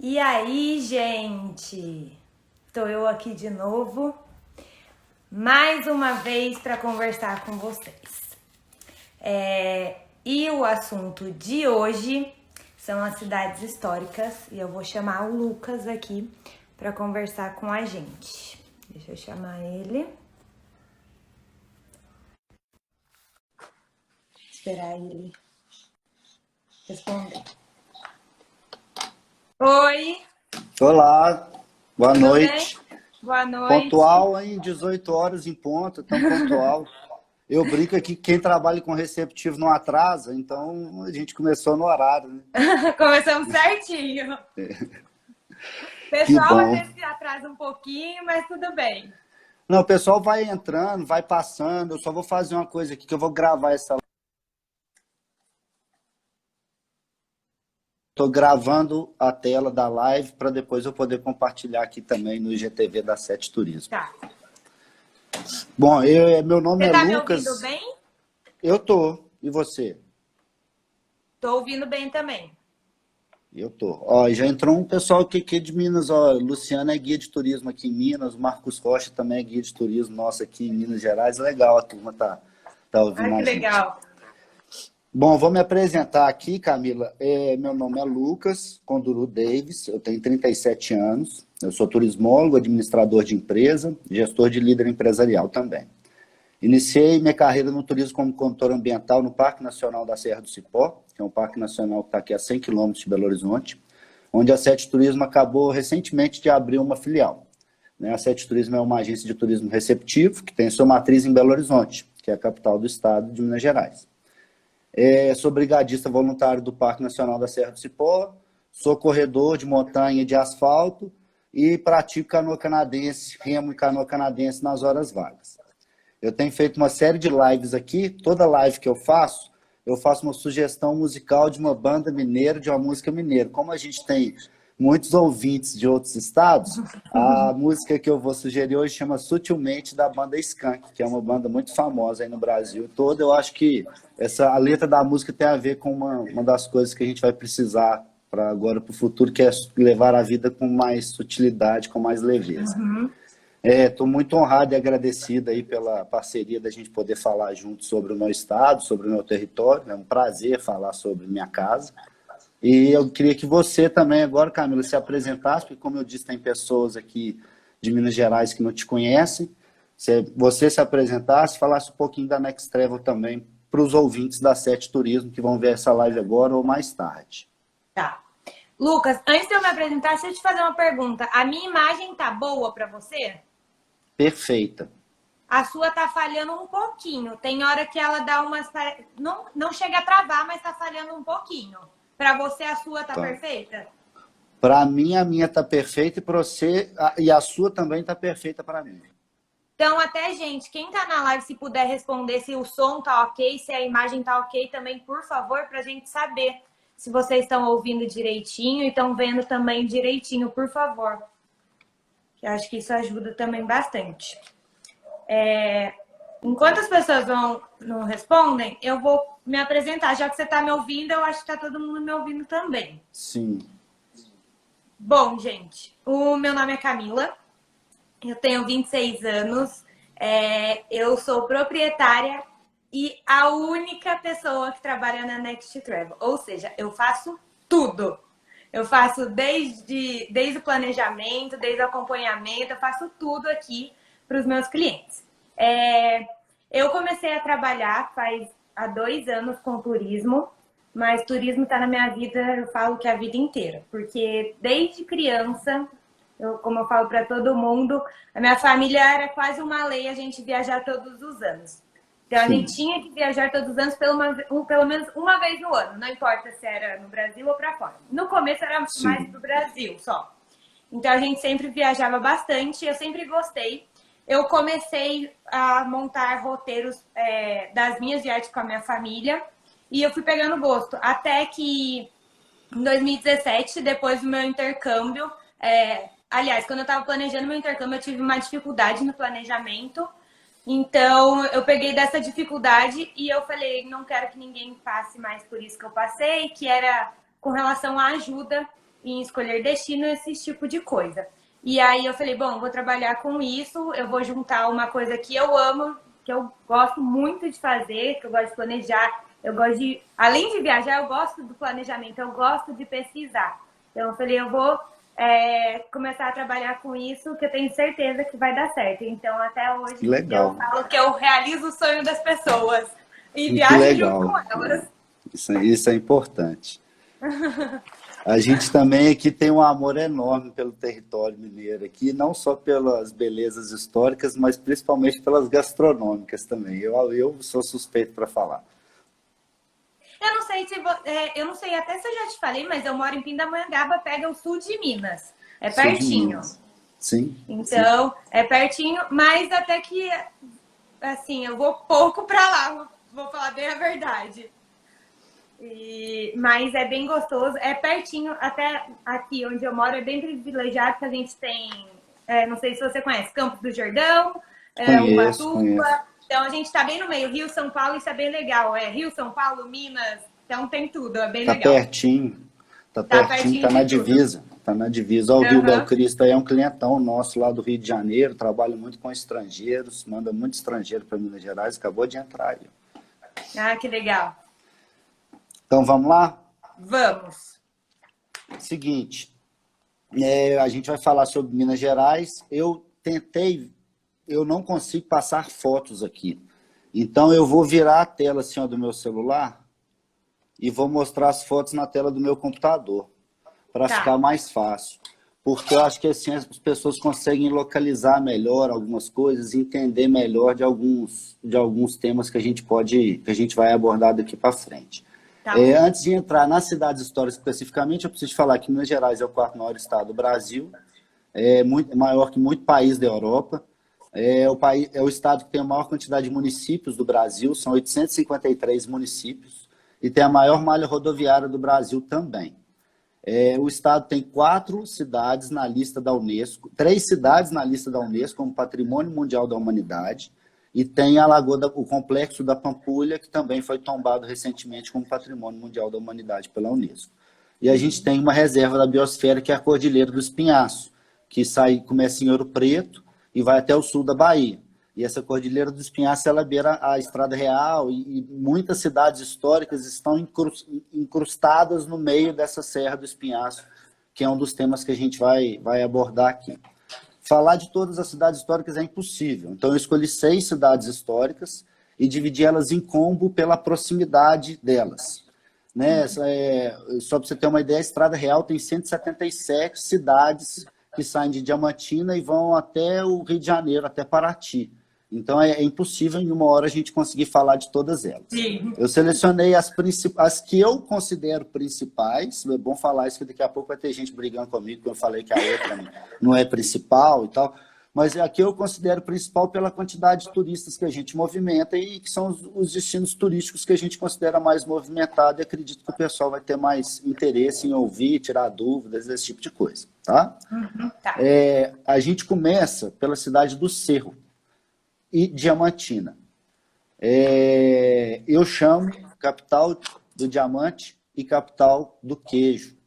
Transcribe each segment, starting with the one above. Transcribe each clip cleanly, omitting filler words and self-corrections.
E aí, gente? Tô eu aqui de novo, mais uma vez para conversar com vocês. E o assunto de hoje são as cidades históricas e eu vou chamar o Lucas aqui para conversar com a gente. Deixa eu chamar ele. Esperar ele responder. Oi, Olá, boa tudo bem? noite. Boa noite. Pontual, hein? 18 horas em ponto, tão pontual. Eu brinco aqui que quem trabalha com receptivo não atrasa, então a gente começou no horário, né? Começamos certinho. O Que pessoal às bom. vezes se atrasa um pouquinho, mas tudo bem. Não, o pessoal vai entrando, vai passando. Eu só vou fazer uma coisa aqui, que eu vou gravar essa. Estou gravando a tela da live para depois eu poder compartilhar aqui também no IGTV da Sete Turismo. Tá. Bom, meu nome Você é tá me ouvindo Lucas. bem? Eu tô. E você? Tô ouvindo bem também. Eu tô. Ó, já entrou um pessoal aqui de Minas, ó. Luciano é guia de turismo aqui em Minas, o Marcos Rocha também é guia de turismo nosso aqui em Minas Gerais. Legal, a turma tá ouvindo Ai, que a gente. legal. Bom, vou me apresentar aqui, Camila. Meu nome é Lucas Conduru Davis, eu tenho 37 anos, eu sou turismólogo, administrador de empresa, gestor de líder empresarial também. Iniciei minha carreira no turismo como condutor ambiental no Parque Nacional da Serra do Cipó, que é um parque nacional que está aqui a 100 quilômetros de Belo Horizonte, onde a Sete Turismo acabou recentemente de abrir uma filial. A Sete Turismo é uma agência de turismo receptivo, que tem sua matriz em Belo Horizonte, que é a capital do estado de Minas Gerais. Sou brigadista voluntário do Parque Nacional da Serra do Cipó, sou corredor de montanha e de asfalto e pratico canoa canadense, remo e canoa canadense nas horas vagas. Eu tenho feito uma série de lives aqui. Toda live que eu faço uma sugestão musical de uma banda mineira, de uma música mineira. Como a gente tem muitos ouvintes de outros estados, a música que eu vou sugerir hoje chama Sutilmente, da banda Skank, que é uma banda muito famosa aí no Brasil todo. Eu acho que a letra da música tem a ver com uma das coisas que a gente vai precisar para agora, para o futuro, que é levar a vida com mais sutilidade, com mais leveza. Estou muito honrado e agradecido aí pela parceria da gente poder falar junto sobre o meu estado, sobre o meu território. É um prazer falar sobre minha casa. E eu queria que você também agora, Camila, se apresentasse, porque como eu disse, tem pessoas aqui de Minas Gerais que não te conhecem. Se você se apresentasse, falasse um pouquinho da Next Travel também para os ouvintes da Sete Turismo que vão ver essa live agora ou mais tarde. Tá. Lucas, antes de eu me apresentar, deixa eu te fazer uma pergunta. A minha imagem tá boa pra você? Perfeita. A sua tá falhando um pouquinho. Tem hora que ela dá umas... Não chega a travar, mas tá falhando um pouquinho. Pra você, a sua tá Tá. perfeita? Para mim, a minha está perfeita e para você, e a sua também está perfeita para mim. Então, até, gente, quem tá na live, se puder responder se o som tá ok, se a imagem tá ok também, por favor, pra gente saber se vocês estão ouvindo direitinho e estão vendo também direitinho, por favor. Eu acho que isso ajuda também bastante. Enquanto as pessoas não respondem, eu vou me apresentar. Já que você está me ouvindo, eu acho que está todo mundo me ouvindo também. Sim. Bom, gente, o meu nome é Camila, eu tenho 26 anos, eu sou proprietária e a única pessoa que trabalha na Next Travel. Ou seja, eu faço tudo. Eu faço desde o planejamento, desde o acompanhamento, eu faço tudo aqui para os meus clientes. Eu comecei a trabalhar há 2 anos com turismo, mas turismo está na minha vida, eu falo que a vida inteira, porque desde criança, como eu falo para todo mundo, a minha família era quase uma lei a gente viajar todos os anos. Então, a gente Sim. tinha que viajar todos os anos pelo menos uma vez no ano, não importa se era no Brasil ou para fora. No começo era mais Sim. do Brasil só. Então, a gente sempre viajava bastante, eu sempre gostei. Eu comecei a montar roteiros das minhas viagens com a minha família e eu fui pegando gosto. Até que em 2017, depois do meu intercâmbio, aliás, quando eu estava planejando meu intercâmbio, eu tive uma dificuldade no planejamento. Então, eu peguei dessa dificuldade e eu falei, não quero que ninguém passe mais por isso que eu passei, que era com relação à ajuda em escolher destino, esse tipo de coisa. E aí eu falei, bom, vou trabalhar com isso, eu vou juntar uma coisa que eu amo, que eu gosto muito de fazer, que eu gosto de planejar, eu gosto de, além de viajar, eu gosto do planejamento, eu gosto de pesquisar. Então eu falei, eu vou começar a trabalhar com isso, que eu tenho certeza que vai dar certo. Então até hoje Legal. eu falo que eu realizo o sonho das pessoas e Que viajo junto legal. com elas. Isso é importante. A gente também aqui tem um amor enorme pelo território mineiro aqui, não só pelas belezas históricas, mas principalmente pelas gastronômicas também. Eu sou suspeito para falar. Eu não sei se eu não sei até se eu já te falei, mas eu moro em Pindamonhangaba, pega o sul de Minas. É Sul de pertinho. Minas. Sim. Então, é pertinho, mas até que assim, eu vou pouco para lá, vou falar bem a verdade. Mas é bem gostoso, é pertinho, até aqui onde eu moro é bem privilegiado, que a gente tem, não sei se você conhece, Campos do Jordão, Conheço. Ubatuba. Então a gente está bem no meio, Rio, São Paulo, isso é bem legal. É Rio, São Paulo, Minas, então tem tudo, é bem legal. Pertinho. Tá pertinho, tá na divisa. Tá na divisa. Ó, o Rio Bel Cristo aí é um clientão nosso lá do Rio de Janeiro, trabalha muito com estrangeiros, manda muito estrangeiro para Minas Gerais, acabou de entrar aí. Ah, que legal. Então vamos lá? Vamos. Seguinte, a gente vai falar sobre Minas Gerais. Eu não consigo passar fotos aqui. Então eu vou virar a tela assim, ó, do meu celular e vou mostrar as fotos na tela do meu computador, para ficar mais fácil. Porque eu acho que assim as pessoas conseguem localizar melhor algumas coisas, entender melhor de alguns temas que a gente vai abordar daqui para frente. Antes de entrar nas cidades históricas especificamente, eu preciso falar que Minas Gerais é o quarto maior estado do Brasil, é maior que muito país da Europa, é o estado que tem a maior quantidade de municípios do Brasil, são 853 municípios, e tem a maior malha rodoviária do Brasil também. O estado tem 4 cidades na lista da Unesco, 3 cidades na lista da Unesco como Patrimônio Mundial da Humanidade, e tem o Complexo da Pampulha, que também foi tombado recentemente como Patrimônio Mundial da Humanidade pela Unesco. E a gente tem uma reserva da biosfera, que é a Cordilheira do Espinhaço, que começa em Ouro Preto e vai até o sul da Bahia. E essa Cordilheira do Espinhaço, ela beira a Estrada Real, e muitas cidades históricas estão incrustadas no meio dessa Serra do Espinhaço, que é um dos temas que a gente vai abordar aqui. Falar de todas as cidades históricas é impossível. Então, eu escolhi 6 cidades históricas e dividi elas em combo pela proximidade delas. Né? Só para você ter uma ideia, a Estrada Real tem 177 cidades que saem de Diamantina e vão até o Rio de Janeiro, até Paraty. Então, é impossível em uma hora a gente conseguir falar de todas elas. Sim. Eu selecionei as que eu considero principais. É bom falar isso, que daqui a pouco vai ter gente brigando comigo, porque eu falei que a outra não é principal e tal. Mas aqui eu considero principal pela quantidade de turistas que a gente movimenta e que são os destinos turísticos que a gente considera mais movimentado, e acredito que o pessoal vai ter mais interesse em ouvir, tirar dúvidas, esse tipo de coisa. Tá? Tá. A gente começa pela cidade do Cerro e Diamantina. Eu chamo capital do diamante e capital do queijo.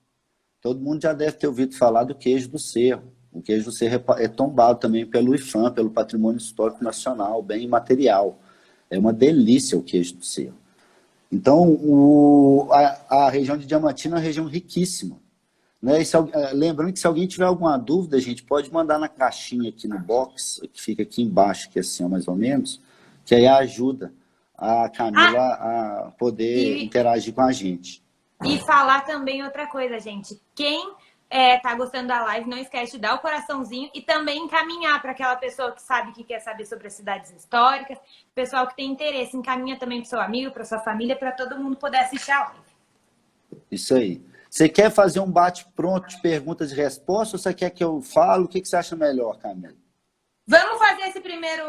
Todo mundo já deve ter ouvido falar do queijo do Cerro. O queijo do Cerro é tombado também pelo IFAM, pelo Patrimônio Histórico Nacional, bem imaterial. É uma delícia o queijo do Cerro. Então, a região de Diamantina é uma região riquíssima. Né? Lembrando que se alguém tiver alguma dúvida, a gente pode mandar na caixinha aqui no box, que fica aqui embaixo, que é assim, mais ou menos, que aí ajuda a Camila a poder interagir com a gente. E falar também outra coisa, gente. Quem tá gostando da live, não esquece de dar o coraçãozinho e também encaminhar para aquela pessoa que sabe, que quer saber sobre as cidades históricas, pessoal que tem interesse, encaminha também para o seu amigo, para sua família, para todo mundo poder assistir a live. Isso aí. Você quer fazer um bate-pronto de perguntas e respostas, ou você quer que eu fale? O que você acha melhor, Camila? Vamos fazer esse primeiro,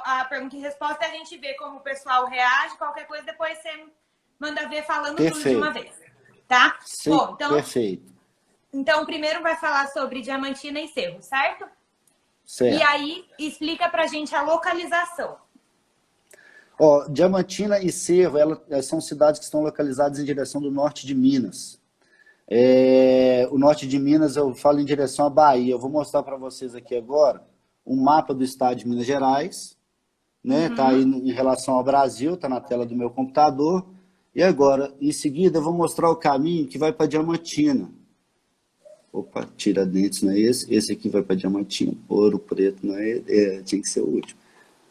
a pergunta e resposta, e a gente vê como o pessoal reage, qualquer coisa, depois você manda ver falando tudo de uma vez. Tá? Sim, bom, então, perfeito. Então, primeiro vai falar sobre Diamantina e Cerro, certo? Certo. E aí, explica pra gente a localização. Diamantina e Cerro, são cidades que estão localizadas em direção do norte de Minas. o norte de Minas, eu falo em direção à Bahia. Eu vou mostrar para vocês aqui agora um mapa do estado de Minas Gerais, né? Tá aí em relação ao Brasil, tá na tela do meu computador. E agora, em seguida, eu vou mostrar o caminho que vai para Diamantina. Opa, Tiradentes não é esse. Esse aqui vai para Diamantina. Ouro Preto não é, tinha que ser o último.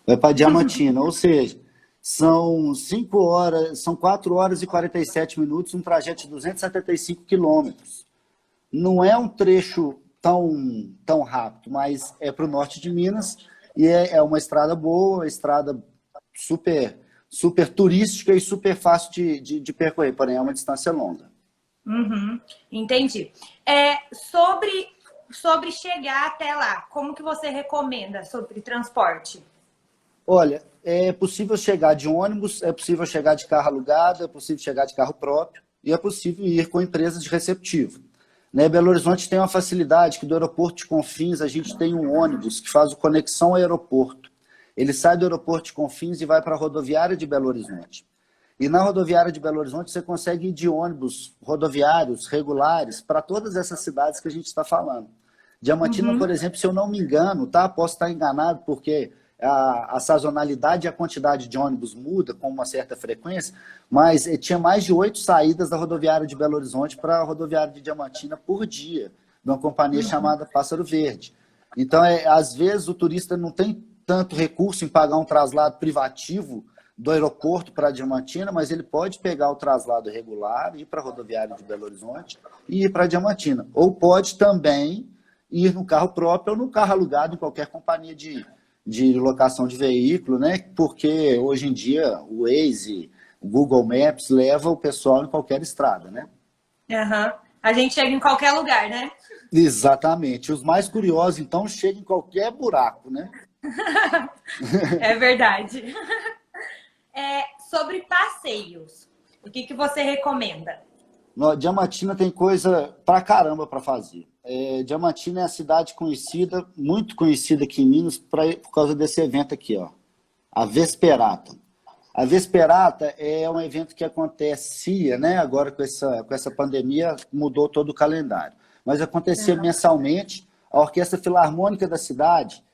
Vai para Diamantina, ou seja, são 5 horas, são 4 horas e 47 minutos, um trajeto de 275 quilômetros. Não é um trecho tão rápido, mas é para o norte de Minas e é uma estrada boa, uma estrada super turística e super fácil de percorrer, porém é uma distância longa. Entendi. Sobre chegar até lá, como que você recomenda sobre transporte? Olha, é possível chegar de ônibus, é possível chegar de carro alugado, é possível chegar de carro próprio e é possível ir com empresas de receptivo. Né? Belo Horizonte tem uma facilidade que do aeroporto de Confins a gente tem um ônibus que faz a conexão ao aeroporto. Ele sai do aeroporto de Confins e vai para a rodoviária de Belo Horizonte. E na rodoviária de Belo Horizonte você consegue ir de ônibus rodoviários regulares para todas essas cidades que a gente está falando. Diamantina, por exemplo, se eu não me engano, tá? Posso estar enganado porque a sazonalidade e a quantidade de ônibus muda com uma certa frequência, mas tinha mais de 8 saídas da rodoviária de Belo Horizonte para a rodoviária de Diamantina por dia, de uma companhia chamada Pássaro Verde. Então, às vezes, o turista não tem tanto recurso em pagar um traslado privativo do aeroporto para Diamantina, mas ele pode pegar o traslado regular, ir para a rodoviária de Belo Horizonte e ir para Diamantina. Ou pode também ir no carro próprio ou no carro alugado em qualquer companhia de locação de veículo, né? Porque hoje em dia o Waze, o Google Maps leva o pessoal em qualquer estrada, né? A gente chega em qualquer lugar, né? Exatamente. Os mais curiosos, então, chegam em qualquer buraco, né? É verdade. Sobre passeios, o que você recomenda? Diamantina tem coisa pra caramba para fazer. Diamantina é a cidade conhecida, muito conhecida aqui em Minas, por causa desse evento aqui, ó, a Vesperata. A Vesperata é um evento que acontecia, né? Agora com essa pandemia mudou todo o calendário, mas acontecia mensalmente. A Orquestra Filarmônica da cidade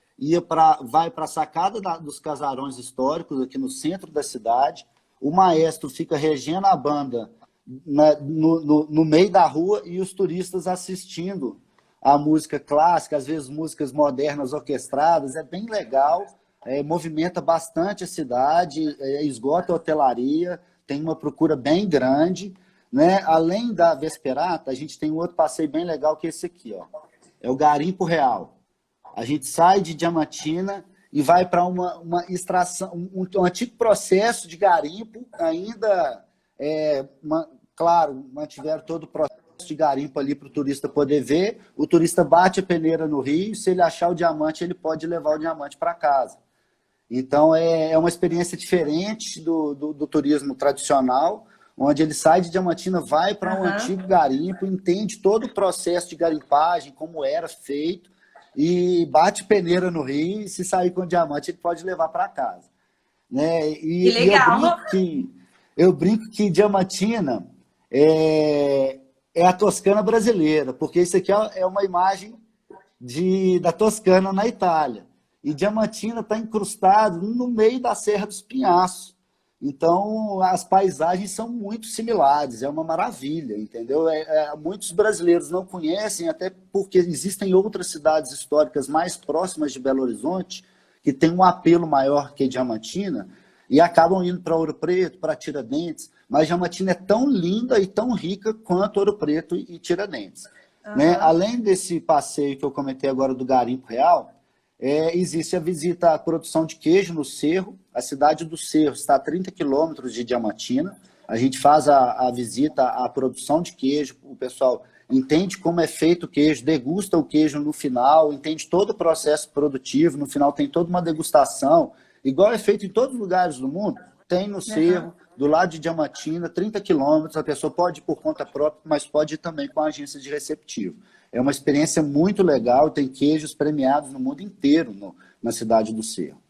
vai para a sacada dos casarões históricos aqui no centro da cidade. O maestro fica regendo a banda no meio da rua e os turistas assistindo a música clássica, às vezes músicas modernas orquestradas. É bem legal, movimenta bastante a cidade, esgota a hotelaria, tem uma procura bem grande, né? Além da Vesperata, a gente tem um outro passeio bem legal que é esse aqui, ó. É o Garimpo Real. A gente sai de Diamantina e vai para uma extração, um antigo processo de garimpo, ainda, claro, mantiveram todo o processo de garimpo ali para o turista poder ver. O turista bate a peneira no rio, se ele achar o diamante, ele pode levar o diamante para casa. Então, é uma experiência diferente do turismo tradicional, onde ele sai de Diamantina, vai para um antigo garimpo, entende todo o processo de garimpagem, como era feito, e bate peneira no rio, e se sair com diamante, ele pode levar para casa. Né? Que legal! Eu brinco que Diamantina é a Toscana brasileira, porque isso aqui é uma imagem da Toscana na Itália. E Diamantina está incrustado no meio da Serra dos Pinhaços. Então, as paisagens são muito similares, é uma maravilha, entendeu? Muitos brasileiros não conhecem, até porque existem outras cidades históricas mais próximas de Belo Horizonte, que têm um apelo maior que Diamantina, e acabam indo para Ouro Preto, para Tiradentes, mas Diamantina é tão linda e tão rica quanto Ouro Preto e Tiradentes. Né? Além desse passeio que eu comentei agora do Garimpo Real, existe a visita à produção de queijo no Cerro. A cidade do Cerro está a 30 quilômetros de Diamantina. A gente faz a visita à produção de queijo, o pessoal entende como é feito o queijo, degusta o queijo no final, entende todo o processo produtivo, no final tem toda uma degustação, igual é feito em todos os lugares do mundo, tem no Cerro, do lado de Diamantina, 30 quilômetros, a pessoa pode ir por conta própria, mas pode ir também com a agência de receptivo. É uma experiência muito legal, tem queijos premiados no mundo inteiro na cidade do Cerro.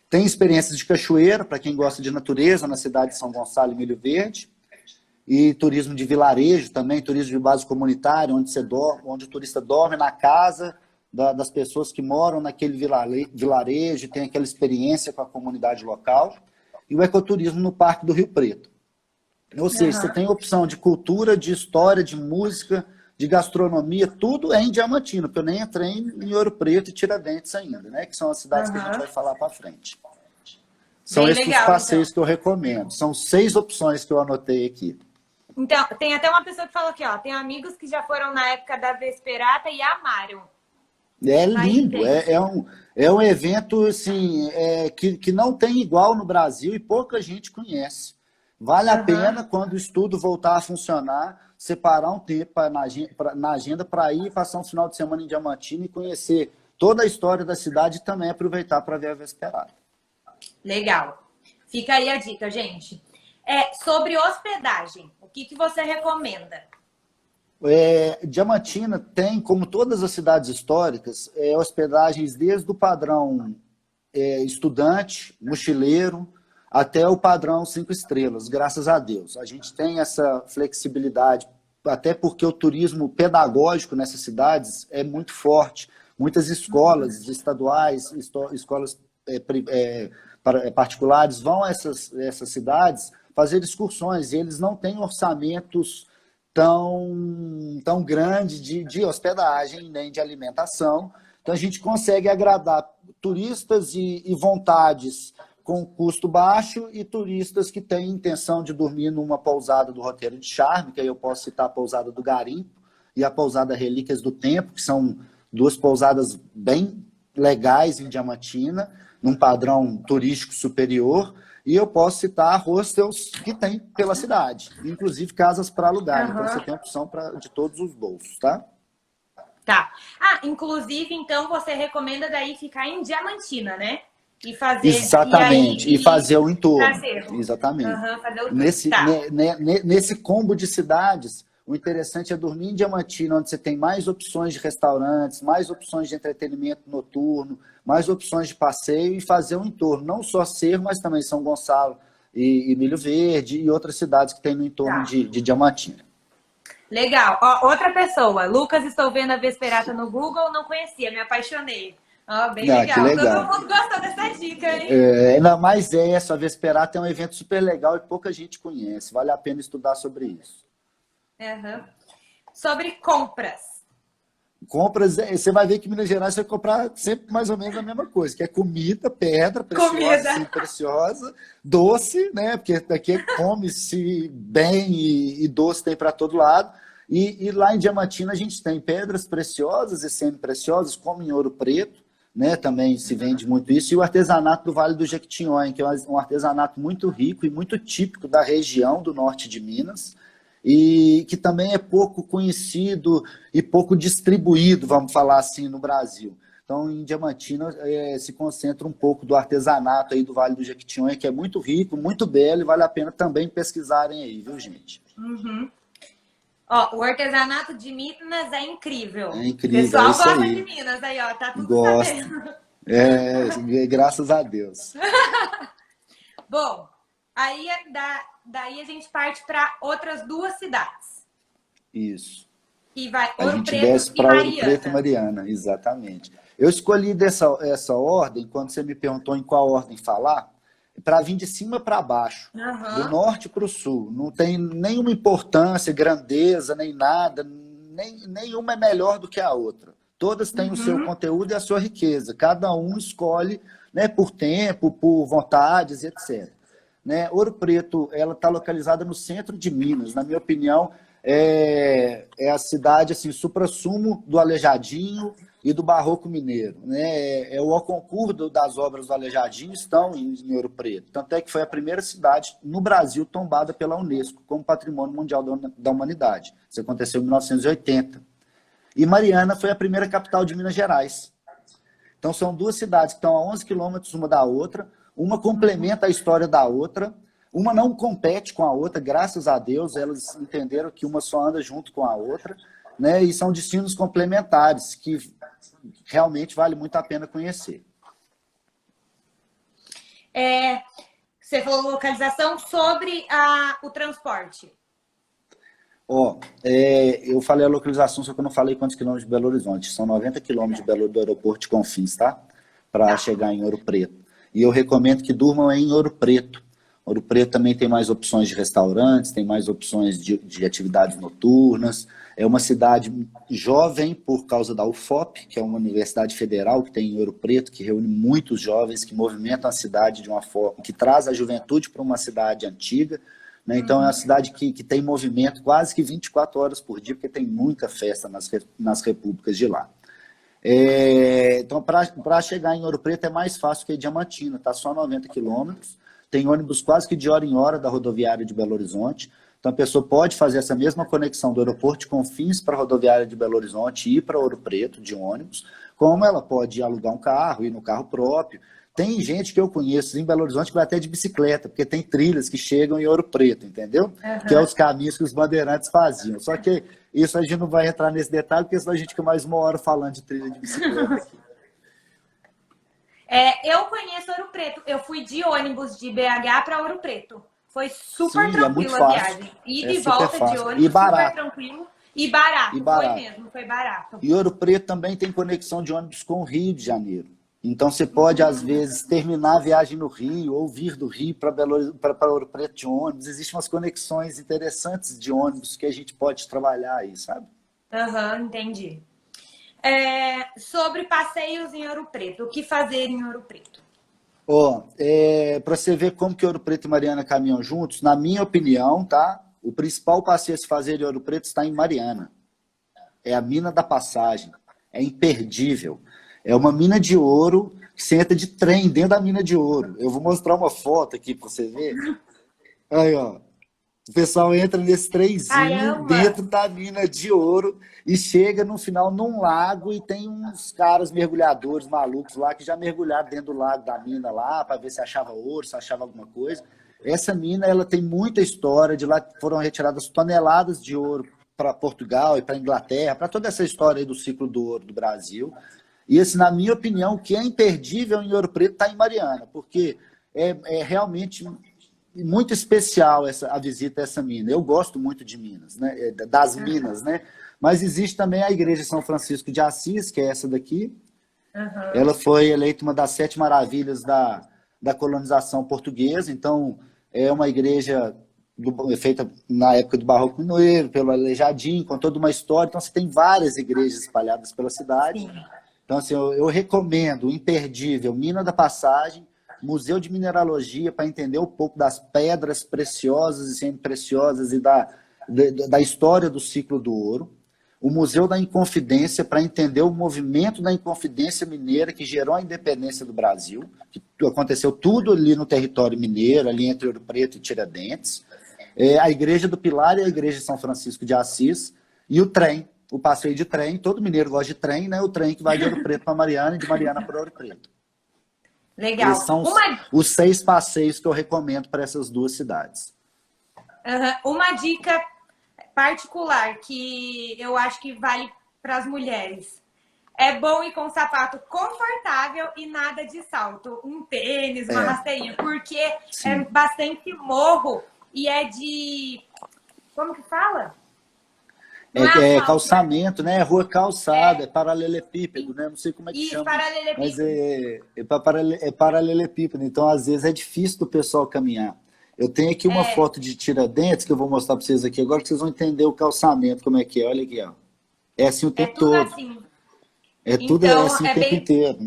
Tem experiências de cachoeira, para quem gosta de natureza, na cidade de São Gonçalo e Milho Verde. e turismo de vilarejo também, turismo de base comunitária, onde você dorme, onde o turista dorme na casa das pessoas que moram naquele vilarejo, tem aquela experiência com a comunidade local, e o ecoturismo no Parque do Rio Preto. Ou seja, você tem opção de cultura, de história, de música, de gastronomia, tudo é em Diamantina, porque eu nem entrei em Ouro Preto e Tiradentes ainda, né? Que são as cidades que a gente vai falar para frente. São Bem esses legal, os passeios então. que eu recomendo. São 6 opções que eu anotei aqui. Então, tem até uma pessoa que falou aqui, ó. Tem amigos que já foram na época da Vesperata e amaram. É Aí, lindo, gente. é um evento assim, que não tem igual no Brasil e pouca gente conhece. Vale a pena, quando o estudo voltar a funcionar, separar um tempo na agenda para ir passar um final de semana em Diamantina e conhecer toda a história da cidade e também aproveitar para ver a Vesperada. Legal. Fica aí a dica, gente. Sobre hospedagem, o que você recomenda? Diamantina tem, como todas as cidades históricas, hospedagens desde o padrão estudante, mochileiro, até o padrão 5 estrelas, graças a Deus. A gente tem essa flexibilidade, até porque o turismo pedagógico nessas cidades é muito forte. Muitas escolas estaduais, escolas particulares vão a essas cidades fazer excursões e eles não têm orçamentos tão grande de hospedagem nem de alimentação. Então, a gente consegue agradar turistas e vontades com custo baixo e turistas que têm intenção de dormir numa pousada do Roteiro de Charme, que aí eu posso citar a pousada do Garimpo e a pousada Relíquias do Tempo, que são 2 pousadas bem legais em Diamantina, num padrão turístico superior. E eu posso citar hostels que tem pela cidade, inclusive casas para alugar. Então, você tem opção de todos os bolsos, tá? Tá. Inclusive, então, você recomenda daí ficar em Diamantina, né? E fazer... Exatamente. E fazer o entorno. Trazer. Exatamente. Fazer o tour. Tá. Nesse combo de cidades, o interessante é dormir em Diamantina, onde você tem mais opções de restaurantes, mais opções de entretenimento noturno, mais opções de passeio e fazer o entorno. Não só Cerro, mas também São Gonçalo e Milho Verde e outras cidades que tem no entorno de Diamantina. Legal. Ó, outra pessoa. Lucas, estou vendo a Vesperata no Google, não conhecia, me apaixonei. Bem legal. Que legal. Todo mundo gostou dessa dica, hein? Mas a Vesperata é um evento super legal e pouca gente conhece. Vale a pena estudar sobre isso. Sobre compras. Compras, você vai ver que em Minas Gerais você vai comprar sempre mais ou menos a mesma coisa, que é comida, pedra preciosa, sim, preciosa, doce, né? Porque daqui come-se bem e doce tem para todo lado. E lá em Diamantina a gente tem pedras preciosas e semi-preciosas, como em Ouro Preto, né? Também se vende muito isso. E o artesanato do Vale do Jequitinhonha, que é um artesanato muito rico e muito típico da região do norte de Minas, e que também é pouco conhecido e pouco distribuído, vamos falar assim, no Brasil. Então, em Diamantina se concentra um pouco do artesanato aí do Vale do Jequitinhonha, que é muito rico, muito belo, e vale a pena também pesquisarem aí, viu, gente? Ó, o artesanato de Minas é incrível. É incrível, o pessoal gosta aí de Minas, aí, ó, tá tudo gosta. sabendo. Graças a Deus. Bom, aí daí a gente parte para outras 2 cidades. Isso. E vai A Ouro gente Preto desce e para Ouro Mariana. Preto e Mariana, exatamente. Eu escolhi essa ordem, quando você me perguntou em qual ordem falar, para vir de cima para baixo, do norte para o sul. Não tem nenhuma importância, grandeza, nem nada, nenhuma é melhor do que a outra. Todas têm o seu conteúdo e a sua riqueza. Cada um escolhe, né, por tempo, por vontades, etc. Né? Ouro Preto, ela está localizada no centro de Minas. Na minha opinião, é a cidade assim, suprassumo do Aleijadinho e do Barroco Mineiro. Né? O concurso das obras do Aleijadinho estão em Ouro Preto. Tanto é que foi a primeira cidade no Brasil tombada pela Unesco como Patrimônio Mundial da Humanidade. Isso aconteceu em 1980. E Mariana foi a primeira capital de Minas Gerais. Então, são 2 cidades que estão a 11 quilômetros uma da outra, uma complementa a história da outra, uma não compete com a outra, graças a Deus, elas entenderam que uma só anda junto com a outra, né? E são destinos complementares, que realmente vale muito a pena conhecer. Você falou localização sobre o transporte. Ó, eu falei a localização, só que eu não falei quantos quilômetros de Belo Horizonte. São 90 quilômetros do aeroporto de Confins, tá? Para Tá. chegar em Ouro Preto. E eu recomendo que durmam em Ouro Preto. Ouro Preto também tem mais opções de restaurantes, tem mais opções de atividades noturnas. É uma cidade jovem por causa da UFOP, que é uma universidade federal que tem em Ouro Preto, que reúne muitos jovens, que movimentam a cidade de uma forma, que traz a juventude para uma cidade antiga, né? Então, é uma cidade que tem movimento quase que 24 horas por dia, porque tem muita festa nas repúblicas de lá. Então, para chegar em Ouro Preto é mais fácil que Diamantina, tá só 90 quilômetros. Tem ônibus quase que de hora em hora da rodoviária de Belo Horizonte. Então, a pessoa pode fazer essa mesma conexão do aeroporto de Confins para a rodoviária de Belo Horizonte e ir para Ouro Preto de ônibus, como ela pode alugar um carro, ir no carro próprio. Tem gente que eu conheço em Belo Horizonte que vai até de bicicleta, porque tem trilhas que chegam em Ouro Preto, entendeu? Uhum. Que é os caminhos que os bandeirantes faziam. Só que isso a gente não vai entrar nesse detalhe, porque senão a gente fica mais uma hora falando de trilha de bicicleta aqui. Eu conheço Ouro Preto. Eu fui de ônibus de BH para Ouro Preto. Foi super Sim, é muito tranquilo a fácil. viagem. E É de super volta de fácil. ônibus, E super barato. tranquilo. E barato, E barato. foi mesmo, foi barato. E Ouro Preto também tem conexão de ônibus com o Rio de Janeiro. Então você pode, às vezes, terminar a viagem no Rio ou vir do Rio para Ouro Preto de ônibus. Existem umas conexões interessantes de ônibus que a gente pode trabalhar aí, sabe? Aham, entendi. Sobre passeios em Ouro Preto, o que fazer em Ouro Preto? Ó, para você ver como que Ouro Preto e Mariana caminham juntos, na minha opinião, tá? O principal passeio a se fazer em Ouro Preto está em Mariana. É a mina da passagem. É imperdível. É uma mina de ouro que você entra de trem dentro da mina de ouro. Eu vou mostrar uma foto aqui para você ver. Aí, ó. O pessoal entra nesse trenzinho Caramba! dentro da mina de ouro e chega no final num lago e tem uns caras mergulhadores malucos lá que já mergulharam dentro do lago da mina lá para ver se achava ouro, se achava alguma coisa. Essa mina, ela tem muita história. De lá foram retiradas toneladas de ouro para Portugal e para Inglaterra, para toda essa história aí do ciclo do ouro do Brasil. E, assim, na minha opinião, o que é imperdível em Ouro Preto está em Mariana, porque é realmente muito especial a visita a essa mina. Eu gosto muito de Minas, né? Das minas, né? Mas existe também a Igreja de São Francisco de Assis, que é essa daqui. Uhum. Ela foi eleita uma das 7 maravilhas da colonização portuguesa, então é uma igreja feita na época do Barroco Mineiro, pelo Aleijadinho, com toda uma história. Então, você tem várias igrejas espalhadas pela cidade. Sim. Então, assim, eu recomendo, imperdível, Mina da Passagem, Museu de Mineralogia, para entender um pouco das pedras preciosas e semi-preciosas e da história do ciclo do ouro. O Museu da Inconfidência, para entender o movimento da Inconfidência Mineira que gerou a independência do Brasil, que aconteceu tudo ali no território mineiro, ali entre Ouro Preto e Tiradentes. A Igreja do Pilar e a Igreja de São Francisco de Assis, e o trem, o passeio de trem. Todo mineiro gosta de trem, né? O trem que vai de Ouro Preto para Mariana e de Mariana para Ouro Preto. Legal. Esses são os 6 passeios que eu recomendo para essas 2 cidades. Uma dica particular que eu acho que vale para as mulheres. É bom ir com sapato confortável e nada de salto. Um tênis, uma rasteirinha, porque é bastante morro e é de... Como que fala? É calçamento, né? É rua calçada, é paralelepípedo, né? Não sei como é que chama. Mas é paralelepípedo. Então, às vezes, é difícil do pessoal caminhar. Eu tenho aqui uma foto de Tiradentes que eu vou mostrar para vocês aqui agora, que vocês vão entender o calçamento, como é que é. Olha aqui, ó. É assim o tempo todo. Assim. É tudo então, assim o tempo inteiro.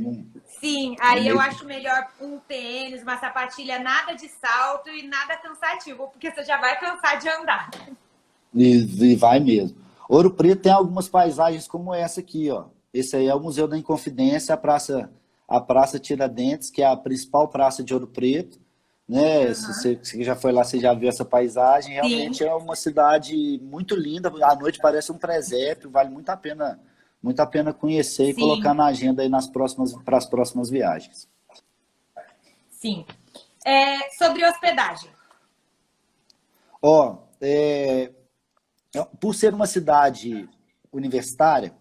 Sim, aí eu acho melhor um tênis, uma sapatilha, nada de salto e nada cansativo, porque você já vai cansar de andar. E vai mesmo. Ouro Preto tem algumas paisagens como essa aqui, ó. Esse aí é o Museu da Inconfidência, a Praça Tiradentes, que é a principal praça de Ouro Preto, né? Se você já foi lá, você já viu essa paisagem. Realmente Sim. É uma cidade muito linda. À noite parece um presépio, vale muito a pena conhecer e Sim. colocar na agenda aí para as próximas viagens. Sim. Sobre hospedagem. Ó, por ser uma cidade universitária,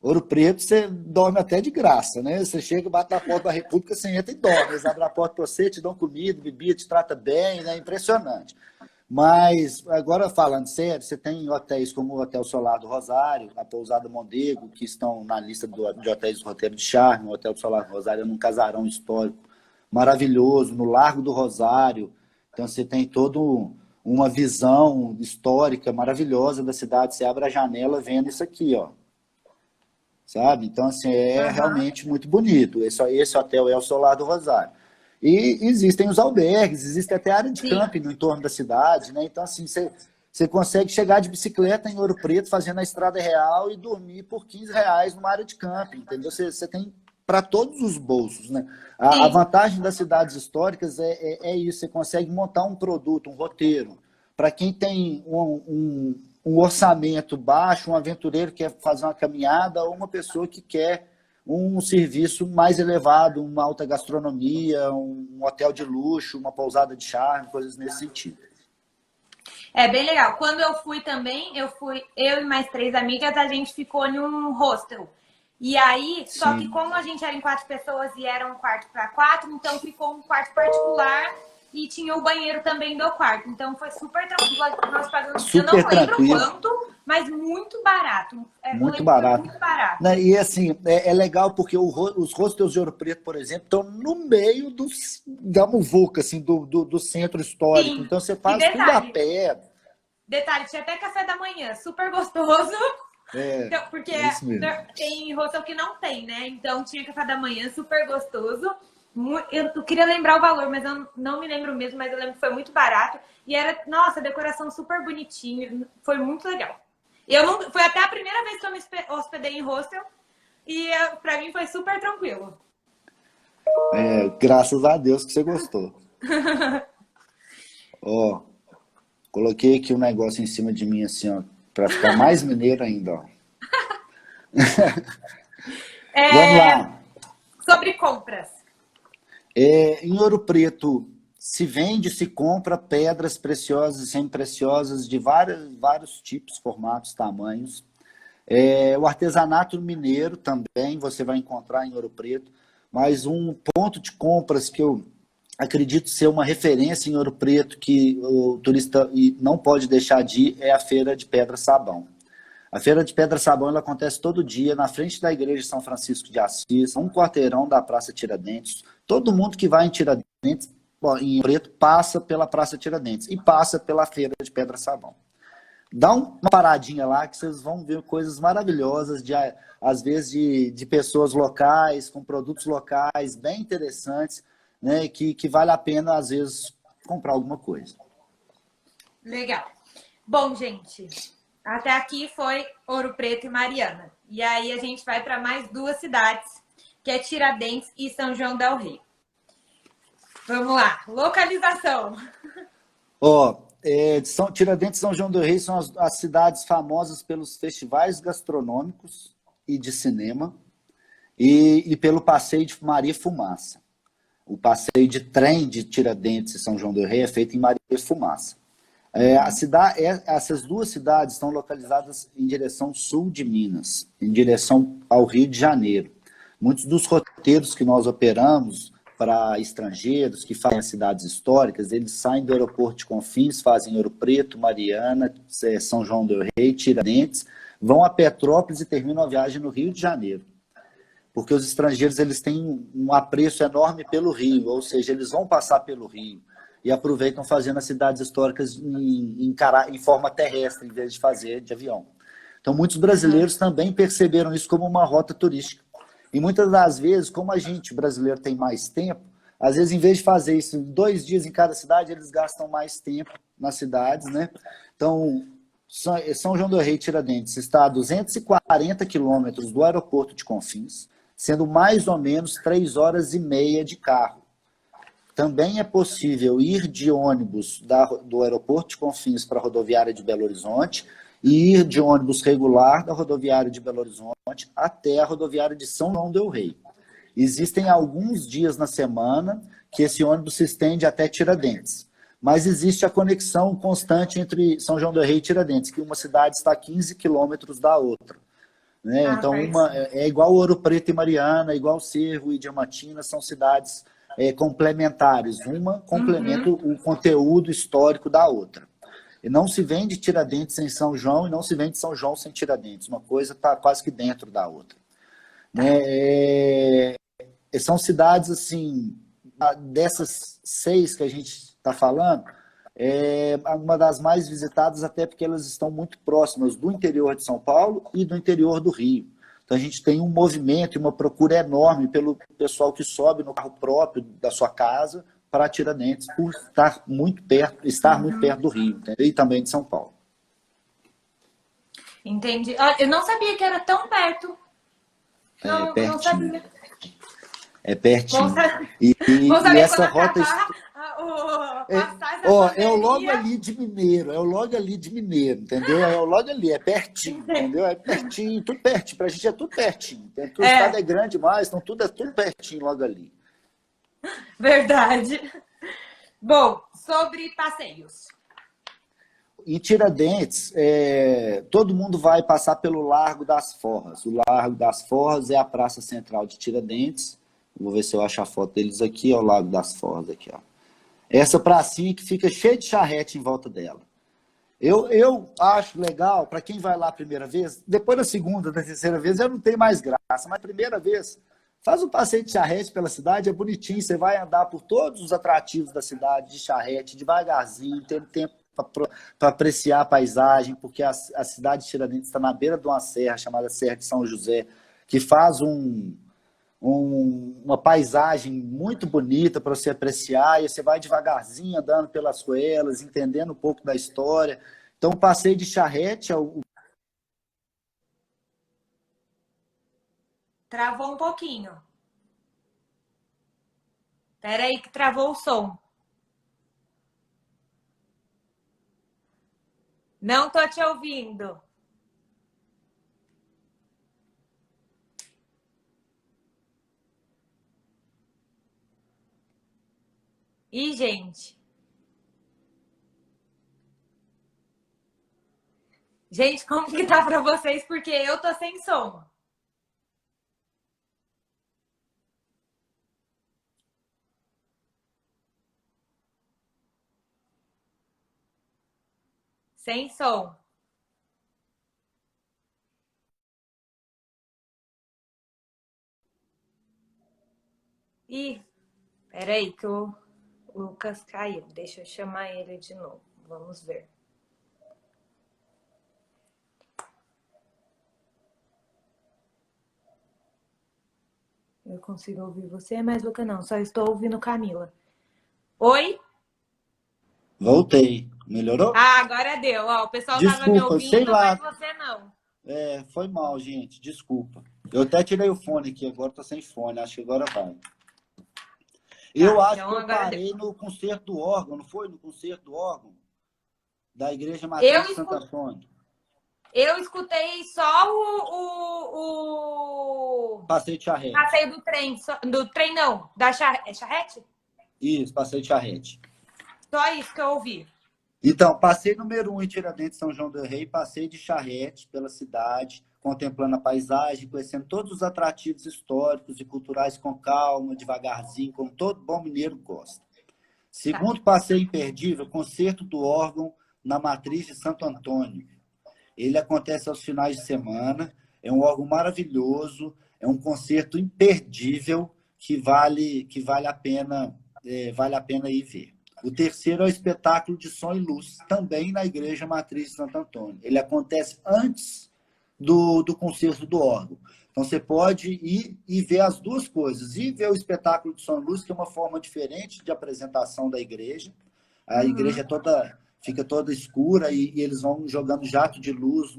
Ouro Preto você dorme até de graça, né? Você chega, bate na porta da República, você entra e dorme. Eles abrem a porta para você, te dão comida, bebida, te trata bem, né? Impressionante. Mas, agora falando sério, você tem hotéis como o Hotel Solar do Rosário, a Pousada Mondego, que estão na lista de hotéis do Roteiro de Charme. O Hotel Solar do Rosário é num casarão histórico maravilhoso, no Largo do Rosário. Então, você tem toda uma visão histórica maravilhosa da cidade. Você abre a janela vendo isso aqui, ó. Sabe? Então, assim, é realmente muito bonito. Esse hotel é o Solar do Rosário. E existem os albergues, existe até área de Sim, camping no entorno da cidade, né? Então, assim, você consegue chegar de bicicleta em Ouro Preto, fazendo a Estrada Real e dormir por R$ 15 numa área de camping, entendeu? Você tem para todos os bolsos, né? A sim, vantagem das cidades históricas é isso, você consegue montar um produto, um roteiro. Para quem tem um orçamento baixo, um aventureiro que quer fazer uma caminhada, ou uma pessoa que quer um serviço mais elevado, uma alta gastronomia, um hotel de luxo, uma pousada de charme, coisas nesse sentido. é bem legal. Quando eu fui também, eu e mais 3 amigas, a gente ficou em um hostel. E aí, só que Sim. como a gente era em 4 pessoas e era um quarto para 4, então ficou um quarto particular e tinha o banheiro também do quarto. Então foi super tranquilo. Nós pagamos, eu não Super lembro tranquilo, quanto, mas muito barato. Eu muito lembro que foi barato. muito barato. Né? E assim, é legal porque os hostels de Ouro Preto, por exemplo, estão no meio da muvuca, assim, do centro histórico. Sim. Então você E faz tudo a detalhe, pé. tinha até café da manhã, super gostoso. É, Então, porque é isso mesmo. tem hostel que não tem, né? Então tinha café da manhã, super gostoso. Eu queria lembrar o valor, mas eu não me lembro mesmo, mas eu lembro que foi muito barato. E era, nossa, decoração super bonitinha. Foi muito legal. Foi até a primeira vez que eu me hospedei em hostel. E pra mim foi super tranquilo. Graças a Deus que você gostou. Ó, coloquei aqui um negócio em cima de mim, assim, ó, para ficar mais mineiro ainda, ó. Vamos É, lá. sobre compras. Em Ouro Preto se vende, se compra pedras preciosas e semi-preciosas de vários tipos, formatos, tamanhos. O artesanato mineiro também você vai encontrar em Ouro Preto, mas um ponto de compras que eu acredito ser uma referência em Ouro Preto que o turista não pode deixar de ir é a Feira de Pedra Sabão. A Feira de Pedra Sabão ela acontece todo dia na frente da Igreja de São Francisco de Assis, um quarteirão da Praça Tiradentes. Todo mundo que vai em Tiradentes, em Preto, passa pela Praça Tiradentes e passa pela Feira de Pedra Sabão. Dá uma paradinha lá que vocês vão ver coisas maravilhosas, às vezes de pessoas locais, com produtos locais, bem interessantes, né, que vale a pena, às vezes, comprar alguma coisa. Legal. Bom, gente, até aqui foi Ouro Preto e Mariana. E aí a gente vai para mais 2 cidades, que é Tiradentes e São João del Rei. Vamos lá, localização. Ó, Tiradentes e São João do Rei são as cidades famosas pelos festivais gastronômicos e de cinema e pelo passeio de Maria Fumaça. O passeio de trem de Tiradentes e São João do Rei é feito em Maria Fumaça. Essas 2 cidades estão localizadas em direção sul de Minas, em direção ao Rio de Janeiro. Muitos dos roteiros que nós operamos para estrangeiros que fazem as cidades históricas, eles saem do aeroporto de Confins, fazem Ouro Preto, Mariana, São João do Rei, Tiradentes, vão a Petrópolis e terminam a viagem no Rio de Janeiro. Porque os estrangeiros eles têm um apreço enorme pelo Rio, ou seja, eles vão passar pelo Rio e aproveitam fazendo as cidades históricas em forma terrestre, em vez de fazer de avião. Então, muitos brasileiros também perceberam isso como uma rota turística. E muitas das vezes, como a gente brasileiro tem mais tempo, às vezes, em vez de fazer isso 2 dias em cada cidade, eles gastam mais tempo nas cidades, né? Então, São João do Rei Tiradentes está a 240 quilômetros do aeroporto de Confins, sendo mais ou menos 3 horas e meia de carro. Também é possível ir de ônibus do aeroporto de Confins para a rodoviária de Belo Horizonte e ir de ônibus regular da rodoviária de Belo Horizonte até a rodoviária de São João del Rei. Existem alguns dias na semana que esse ônibus se estende até Tiradentes, mas existe a conexão constante entre São João del Rei e Tiradentes, que uma cidade está a 15 quilômetros da outra. Né? Então, uma é igual Ouro Preto e Mariana, igual Cerro e Diamantina, são cidades complementares. Uma complementa o conteúdo histórico da outra. E não se vende Tiradentes sem São João e não se vende São João sem Tiradentes. Uma coisa está quase que dentro da outra. Né? São cidades, assim, dessas 6 que a gente está falando, uma das mais visitadas, até porque elas estão muito próximas do interior de São Paulo e do interior do Rio. Então, a gente tem um movimento e uma procura enorme pelo pessoal que sobe no carro próprio da sua casa para Tiradentes, por estar muito perto do Rio, entendeu? E também de São Paulo. Entendi. Eu não sabia que era tão perto. Não sabia. É pertinho. E essa rota... É o logo ali de Mineiro, entendeu? É o logo ali, é pertinho, entendeu? É pertinho, tudo pertinho. Pra gente é tudo pertinho. O estado é grande demais, então tudo é tudo pertinho logo ali. Verdade. Bom, sobre passeios. Em Tiradentes, todo mundo vai passar pelo Largo das Forras. O Largo das Forras é a praça central de Tiradentes. Vou ver se eu acho a foto deles aqui, ó, o Lago das Forras aqui, ó. Essa pracinha que fica cheia de charrete em volta dela. Eu acho legal, para quem vai lá a primeira vez, depois da segunda, da terceira vez, eu não tenho mais graça, mas a primeira vez, faz um passeio de charrete pela cidade, é bonitinho, você vai andar por todos os atrativos da cidade, de charrete, devagarzinho, tendo tempo para apreciar a paisagem, porque a cidade de Tiradentes está na beira de uma serra, chamada Serra de São José, que faz uma paisagem muito bonita para você apreciar, e você vai devagarzinho andando pelas ruelas, entendendo um pouco da história. Então, o passeio de charrete é o... Travou um pouquinho. Espera aí que travou o som. Não tô te ouvindo. Ih, gente. Gente, como que tá pra vocês? Porque eu tô sem som. Sem som. Ih, peraí que o Lucas caiu. Deixa eu chamar ele de novo. Vamos ver. Eu consigo ouvir você, mas Lucas não. Só estou ouvindo Camila. Oi? Voltei. Melhorou? Ah, agora deu. Ó, o pessoal tava me Desculpa, sei ouvindo, lá. mas você não. Foi mal, gente. Desculpa. Eu até tirei o fone aqui, agora tô sem fone. Acho que agora vai. Eu acho então que eu agora parei deu. no concerto do órgão, não foi? No concerto do órgão da Igreja Matriz de Santo Antônio. Eu escutei só o Passeio de charrete. passeio do trem. Do trem, não. Da charrete? Isso, passeio de charrete. Só isso que eu ouvi. Então, passeio número 1 em Tiradentes, São João del Rei, passeio de charrete pela cidade, contemplando a paisagem, conhecendo todos os atrativos históricos e culturais com calma, devagarzinho, como todo bom mineiro gosta. Segundo passeio imperdível, concerto do órgão na Matriz de Santo Antônio. Ele acontece aos finais de semana, é um órgão maravilhoso, é um concerto imperdível que vale a pena ir ver. O terceiro é o espetáculo de som e luz, também na Igreja Matriz de Santo Antônio. Ele acontece antes do concerto do órgão. Então, você pode ir e ver as duas coisas. E ver o espetáculo de som e luz, que é uma forma diferente de apresentação da igreja. A igreja fica toda escura e eles vão jogando jato de luz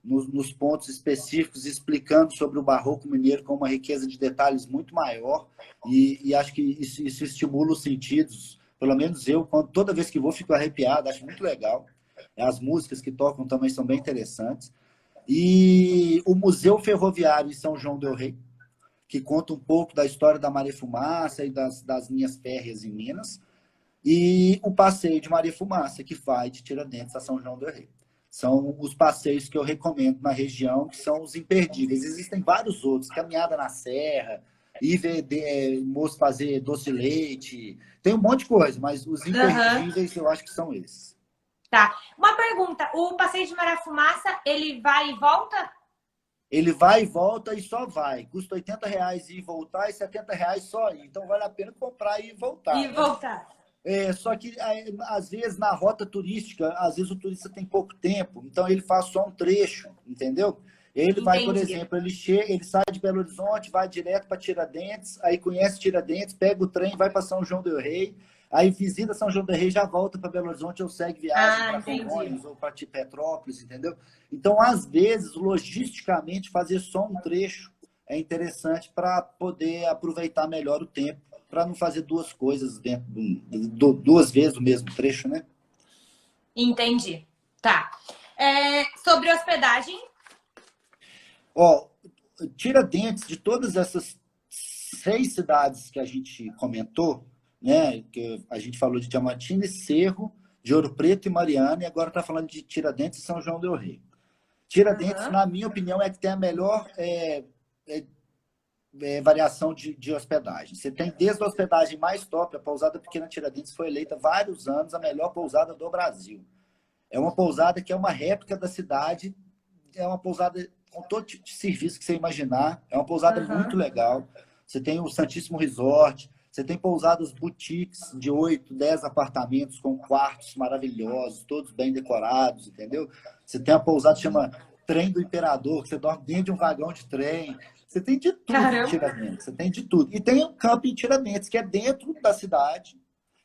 nos pontos específicos, explicando sobre o barroco mineiro com uma riqueza de detalhes muito maior. E acho que isso estimula os sentidos. Pelo menos eu, toda vez que vou, fico arrepiado, acho muito legal. As músicas que tocam também são bem interessantes. E o Museu Ferroviário em São João del Rei, que conta um pouco da história da Maria Fumaça e das linhas férreas em Minas. E o passeio de Maria Fumaça, que vai de Tiradentes a São João del Rei. São os passeios que eu recomendo na região, que são os imperdíveis. Existem vários outros, caminhada na serra, ir ver moço fazer doce de leite, tem um monte de coisa, mas os imperdíveis eu acho que são esses. Tá. Uma pergunta, o passeio de Marafumaça, ele vai e volta? Ele vai e volta e só vai. Custa R$ 80 ir e voltar e R$ 70 só ir. Então vale a pena comprar e E voltar, né? voltar. Só que, às vezes, na rota turística, às vezes o turista tem pouco tempo, então ele faz só um trecho, entendeu? Ele vai, por Entendi. exemplo, ele sai de Belo Horizonte, vai direto para Tiradentes, aí conhece Tiradentes, pega o trem, vai para São João del Rei, aí visita São João del Rei, já volta para Belo Horizonte ou segue viagem Ah, para entendi. Congonhas ou para Petrópolis, entendeu? Então, às vezes, logisticamente, fazer só um trecho é interessante para poder aproveitar melhor o tempo para não fazer duas coisas dentro duas vezes o mesmo trecho, né? Entendi. Tá. Sobre hospedagem? Ó, Tiradentes, de todas essas 6 cidades que a gente comentou, né? Que a gente falou de Diamantina e Cerro, de Ouro Preto e Mariana, e agora está falando de Tiradentes e São João del Rei. Tiradentes, Aham. na minha opinião, é que tem a melhor variação de hospedagem. Você tem desde a hospedagem mais top, a pousada Pequena Tiradentes foi eleita há vários anos a melhor pousada do Brasil. É uma pousada que é uma réplica da cidade, é uma pousada com todo tipo de serviço que você imaginar, é uma pousada muito Aham. legal. Você tem o Santíssimo Resort, você tem pousadas boutiques de 8, 10 apartamentos com quartos maravilhosos, todos bem decorados, entendeu? Você tem a pousada que chama Trem do Imperador, que você dorme dentro de um vagão de trem. Você tem de tudo em Caramba. Tiradentes, você tem de tudo. E tem um camping em Tiradentes, que é dentro da cidade,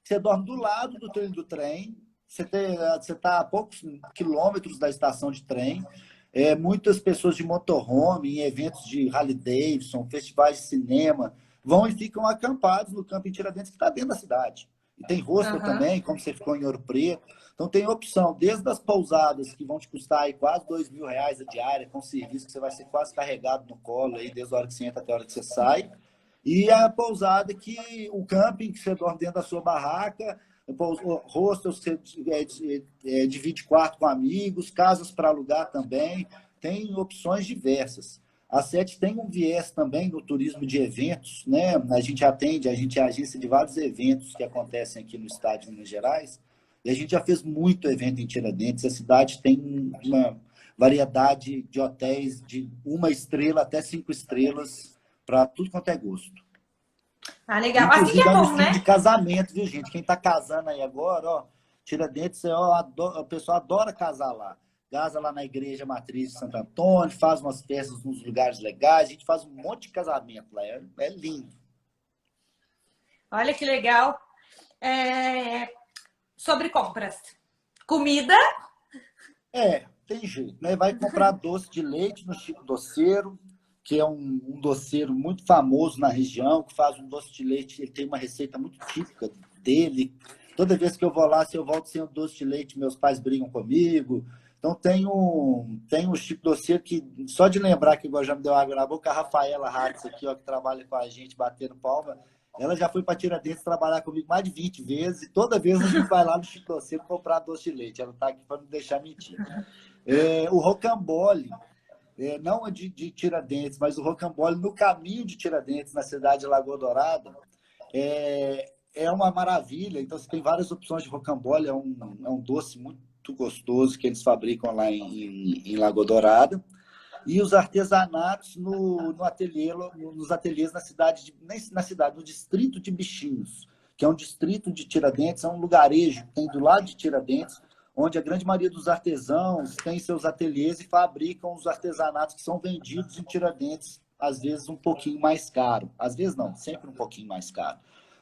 você dorme do lado do trilho do trem, você está a poucos quilômetros da estação de trem. Muitas pessoas de motorhome, em eventos de Harley Davidson, festivais de cinema, vão e ficam acampados no camping Tiradentes, que está dentro da cidade. E tem hostel Aham. também, como você ficou em Ouro Preto. Então tem opção, desde as pousadas, que vão te custar aí quase R$ 2.000 a diária, com serviço que você vai ser quase carregado no colo, aí, desde a hora que você entra até a hora que você sai. E a pousada, o camping, que você dorme dentro da sua barraca, hostels, você divide quarto com amigos, casas para alugar também, tem opções diversas. A SET tem um viés também no turismo de eventos, né? A gente atende, a gente é agência de vários eventos que acontecem aqui no estado de Minas Gerais, e a gente já fez muito evento em Tiradentes. A cidade tem uma variedade de hotéis de 1 estrela até 5 estrelas, para tudo quanto é gosto. Ah, legal. Assim que Inclusive, é é um bom, destino né? de casamento, viu, gente? Quem está casando aí agora, ó, Tiradentes, o pessoal adora casar lá. Casa lá na Igreja Matriz de Santo Antônio, faz umas festas nos lugares legais, a gente faz um monte de casamento lá, é lindo. Olha que legal. Sobre compras. Comida. Tem jeito, né? Vai comprar doce de leite no Chico Doceiro, que é um doceiro muito famoso na região, que faz um doce de leite, ele tem uma receita muito típica dele. Toda vez que eu vou lá, se eu volto sem o doce de leite, meus pais brigam comigo. Então tem um Chico Doceiro que, só de lembrar que agora já me deu água na boca, a Rafaela Hatz aqui, ó, que trabalha com a gente, batendo palma, ela já foi para Tiradentes trabalhar comigo mais de 20 vezes, e toda vez a gente vai lá no Chico Doceiro comprar doce de leite. Ela está aqui para não deixar mentir. O rocambole, não é de Tiradentes, mas o rocambole no caminho de Tiradentes, na cidade de Lagoa Dourada, é uma maravilha. Então, você tem várias opções de rocambole, é um doce muito gostoso que eles fabricam lá em Lagoa Dourada. E os artesanatos no ateliê, nos ateliês na cidade, nem na cidade, no distrito de Bichinhos, que é um distrito de Tiradentes, é um lugarejo que tem do lado de Tiradentes, onde a grande maioria dos artesãos tem seus ateliês e fabricam os artesanatos que são vendidos em Tiradentes, às vezes um pouquinho mais caro. Às vezes não, sempre um pouquinho mais caro.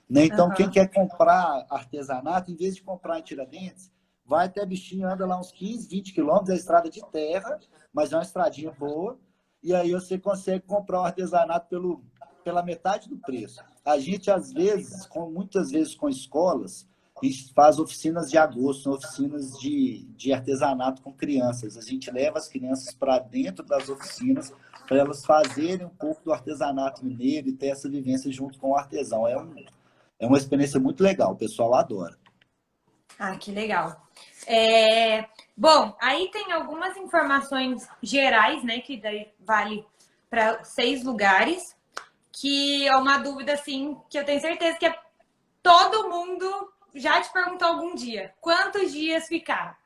Né? Então, quem Aham. quer comprar artesanato, em vez de comprar em Tiradentes, vai até Bichinho, anda lá uns 15, 20 quilômetros, é estrada de terra, mas é uma estradinha boa, e aí você consegue comprar um artesanato pela metade do preço. A gente, às vezes, muitas vezes com escolas, a gente faz oficinas de agosto, oficinas de artesanato com crianças. A gente leva as crianças para dentro das oficinas para elas fazerem um pouco do artesanato mineiro e ter essa vivência junto com o artesão. É uma experiência muito legal, o pessoal adora. Ah, que legal. Bom, aí tem algumas informações gerais, né, que daí vale para 6 lugares, que é uma dúvida, assim, que eu tenho certeza que todo mundo já te perguntou algum dia. Quantos dias ficar?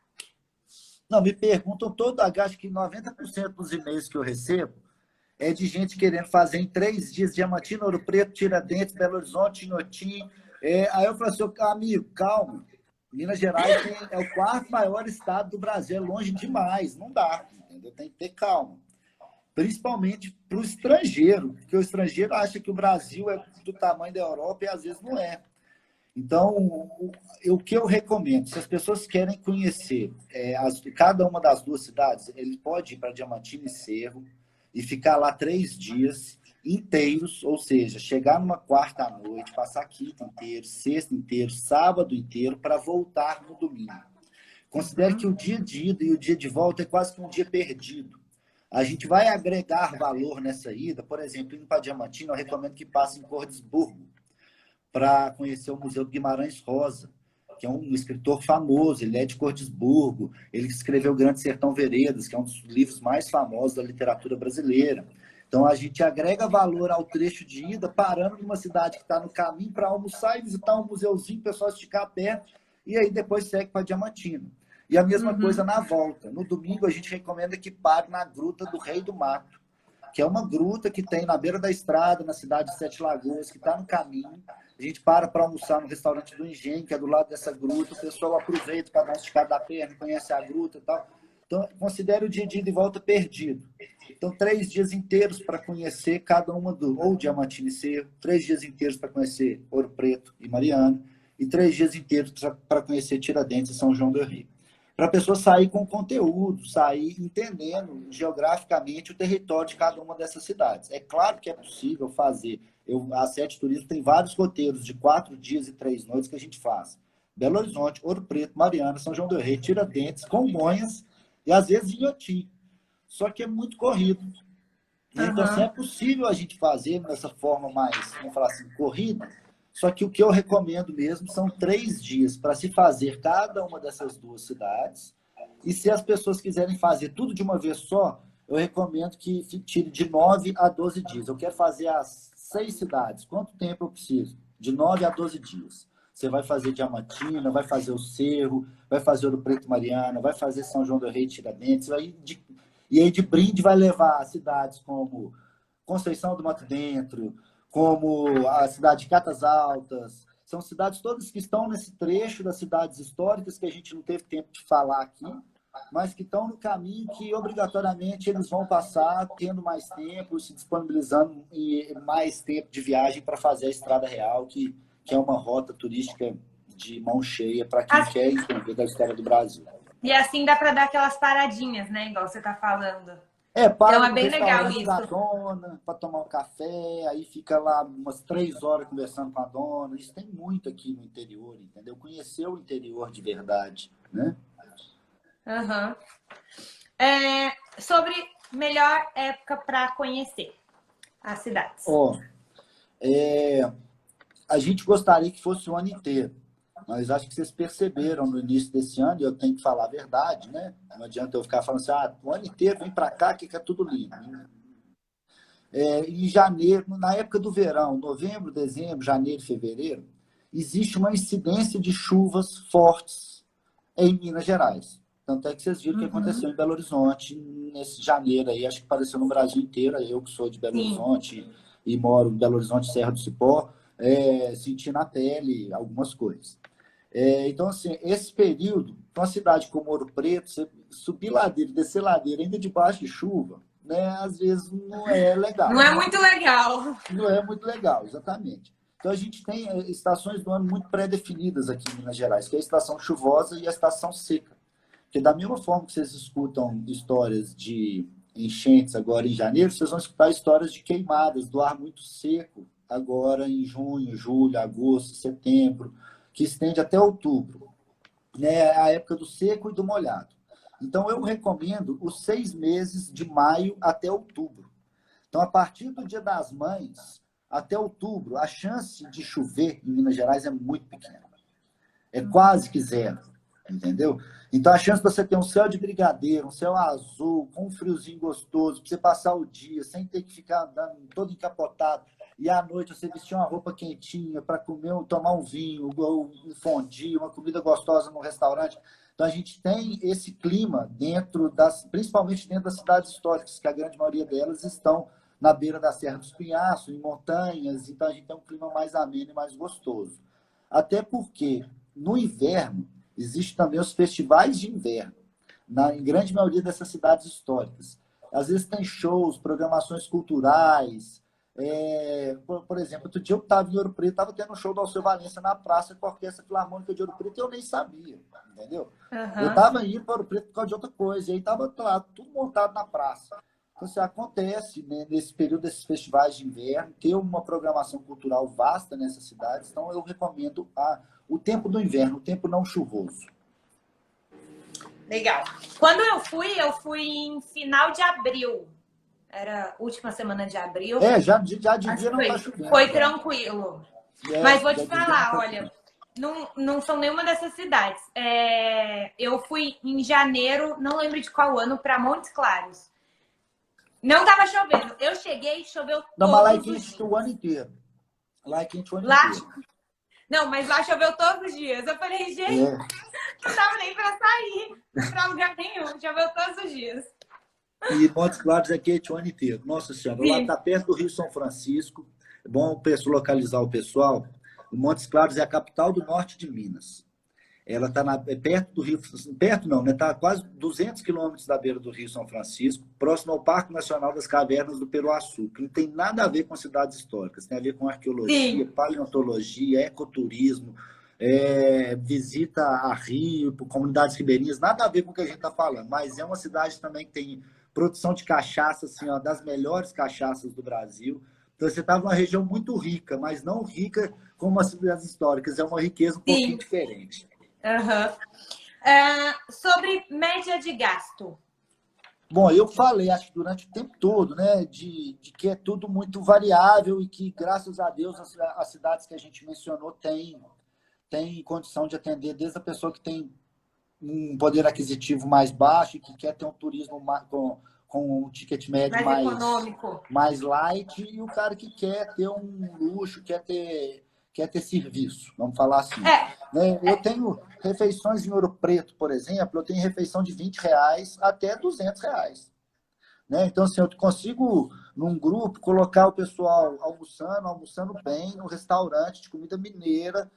Não, me perguntam todo, acho que 90% dos e-mails que eu recebo é de gente querendo fazer em 3 dias, Diamantina, Ouro Preto, Tiradentes, Belo Horizonte, Inhotim. Aí eu falo assim, amigo, calma. Minas Gerais é o quarto maior estado do Brasil, é longe demais, não dá, entendeu? Tem que ter calma. Principalmente para o estrangeiro, porque o estrangeiro acha que o Brasil é do tamanho da Europa e às vezes não é. Então, o que eu recomendo, se as pessoas querem conhecer cada uma das duas cidades, ele pode ir para Diamantina e Cerro e ficar lá 3 dias inteiros, ou seja, chegar numa quarta à noite, passar quinta inteiro, sexta inteiro, sábado inteiro, para voltar no domingo. Considere que o dia de ida e o dia de volta é quase que um dia perdido. A gente vai agregar valor nessa ida, por exemplo, indo para Diamantina, eu recomendo que passe em Cordesburgo, para conhecer o Museu do Guimarães Rosa, que é um escritor famoso, ele é de Cordesburgo, ele escreveu Grande Sertão Veredas, que é um dos livros mais famosos da literatura brasileira. Então, a gente agrega valor ao trecho de ida, parando numa cidade que está no caminho para almoçar e visitar um museuzinho, o pessoal esticar a perna, e aí depois segue para Diamantina. E a mesma coisa na volta. No domingo, a gente recomenda que pare na Gruta do Rei do Mato, que é uma gruta que tem na beira da estrada, na cidade de Sete Lagoas, que está no caminho. A gente para almoçar no restaurante do Engenho, que é do lado dessa gruta. O pessoal aproveita para dar uma esticada da perna, conhece a gruta e tal. Então, considere o dia de ida e volta perdido. Então, 3 dias inteiros para conhecer cada uma ou Diamantina e Cerro, 3 dias inteiros para conhecer Ouro Preto e Mariana, e 3 dias inteiros para conhecer Tiradentes e São João do Rio. Para a pessoa sair com conteúdo, sair entendendo geograficamente o território de cada uma dessas cidades. É claro que é possível fazer. A Sete Turismo tem vários roteiros de 4 dias e 3 noites que a gente faz. Belo Horizonte, Ouro Preto, Mariana, São João do Rei, Tiradentes, Congonhas e às vezes Inhotim. Só que é muito corrido. Então, assim, é possível a gente fazer dessa forma mais, vamos falar assim, corrida. Só que o que eu recomendo mesmo são 3 dias para se fazer cada uma dessas duas cidades. E se as pessoas quiserem fazer tudo de uma vez só, eu recomendo que tire de 9 a 12 dias. Eu quero fazer as 6 cidades. Quanto tempo eu preciso? De 9 a 12 dias. Você vai fazer Diamantina, vai fazer o Cerro, vai fazer Ouro Preto Mariana, vai fazer São João do Rei e Tiradentes. E aí de brinde vai levar cidades como Conceição do Mato Dentro, como a cidade de Catas Altas. São cidades todas que estão nesse trecho das cidades históricas que a gente não teve tempo de falar aqui, mas que estão no caminho que obrigatoriamente eles vão passar tendo mais tempo, se disponibilizando em mais tempo de viagem para fazer a Estrada Real, que é uma rota turística de mão cheia para quem quer entender da história do Brasil. E assim dá para dar aquelas paradinhas, né? Igual você está falando. Para então é bem legal isso. Da dona, para tomar um café, aí fica lá umas 3 horas conversando com a dona. Isso tem muito aqui no interior, entendeu? Conhecer o interior de verdade, né? Sobre melhor época para conhecer as cidades. A gente gostaria que fosse o ano inteiro. Mas acho que vocês perceberam no início desse ano, e eu tenho que falar a verdade, né? Não adianta eu ficar falando assim, o ano inteiro vem para cá que é tudo lindo. Em janeiro, na época do verão, novembro, dezembro, janeiro, fevereiro, existe uma incidência de chuvas fortes em Minas Gerais. Tanto é que vocês viram o que aconteceu em Belo Horizonte nesse janeiro aí, acho que apareceu no Brasil inteiro, eu que sou de Belo Horizonte e moro em Belo Horizonte, Serra do Cipó, senti na pele algumas coisas. Então, assim, esse período, para uma cidade como Ouro Preto, você subir ladeira, descer ladeira, ainda debaixo de chuva, né, às vezes não é legal. Não é muito legal. Não é muito legal, exatamente. Então, a gente tem estações do ano muito pré-definidas aqui em Minas Gerais, que é a estação chuvosa e a estação seca. Porque da mesma forma que vocês escutam histórias de enchentes agora em janeiro, vocês vão escutar histórias de queimadas, do ar muito seco, agora em junho, julho, agosto, setembro, que estende até outubro, né? A época do seco e do molhado. Então, eu recomendo os 6 meses de maio até outubro. Então, a partir do Dia das Mães até outubro, a chance de chover em Minas Gerais é muito pequena. É quase que zero, entendeu? Então, a chance de você ter um céu de brigadeiro, um céu azul, com um friozinho gostoso, para você passar o dia sem ter que ficar andando todo encapotado, e à noite você vestir uma roupa quentinha para comer, tomar um vinho, um fondue, uma comida gostosa no restaurante. Então, a gente tem esse clima principalmente dentro das cidades históricas, que a grande maioria delas estão na beira da Serra dos Pinhaços, em montanhas, então a gente tem um clima mais ameno e mais gostoso. Até porque, no inverno, existem também os festivais de inverno, em grande maioria dessas cidades históricas. Às vezes tem shows, programações culturais. Por exemplo, outro dia eu estava em Ouro Preto, estava tendo um show do Alceu Valença na praça com a Orquestra Filarmônica de Ouro Preto e eu nem sabia, entendeu? Eu estava indo para Ouro Preto por causa de outra coisa, e aí estava lá, tudo montado na praça. Então, assim, acontece, né, nesse período desses festivais de inverno, ter uma programação cultural vasta nessas cidades, então eu recomendo o tempo do inverno, o tempo não chuvoso. Legal. Quando eu fui em final de abril. Era última semana de abril. Já devia não estar chovendo. Foi tranquilo. Mas vou te falar, olha, não são nenhuma dessas cidades. Eu fui em janeiro, não lembro de qual ano, para Montes Claros. Não estava chovendo. Eu cheguei e choveu não, mas lá é todos os quente dias. o ano inteiro. Lá é quente o ano inteiro. Não, mas lá choveu todos os dias. Eu falei, gente, não dava nem para sair para lugar nenhum. Choveu todos os dias. E Montes Claros é quente o ano inteiro. Nossa Senhora, lá está perto do Rio São Francisco. É bom localizar o pessoal. Montes Claros é a capital do norte de Minas. Ela está perto do Rio... Perto não, né? Está quase 200 quilômetros da beira do Rio São Francisco, próximo ao Parque Nacional das Cavernas do Peruaçu, que não tem nada a ver com cidades históricas. Tem a ver com arqueologia, paleontologia, ecoturismo, visita a rio, comunidades ribeirinhas, nada a ver com o que a gente está falando. Mas é uma cidade também que tem produção de cachaça, assim, ó, das melhores cachaças do Brasil. Então, você está numa região muito rica, mas não rica como as cidades históricas. É uma riqueza um pouquinho diferente. Sobre média de gasto. Bom, eu falei, acho que durante o tempo todo, né, de que é tudo muito variável e que, graças a Deus, as cidades que a gente mencionou têm condição de atender desde a pessoa que tem um poder aquisitivo mais baixo e que quer ter um turismo com um ticket médio mais econômico, mais light, e o cara que quer ter um luxo, quer ter serviço, vamos falar assim. Eu tenho refeições em Ouro Preto, por exemplo, eu tenho refeição de R$20 até R$200. Né? Então, assim, eu consigo, num grupo, colocar o pessoal almoçando bem, no restaurante de comida mineira,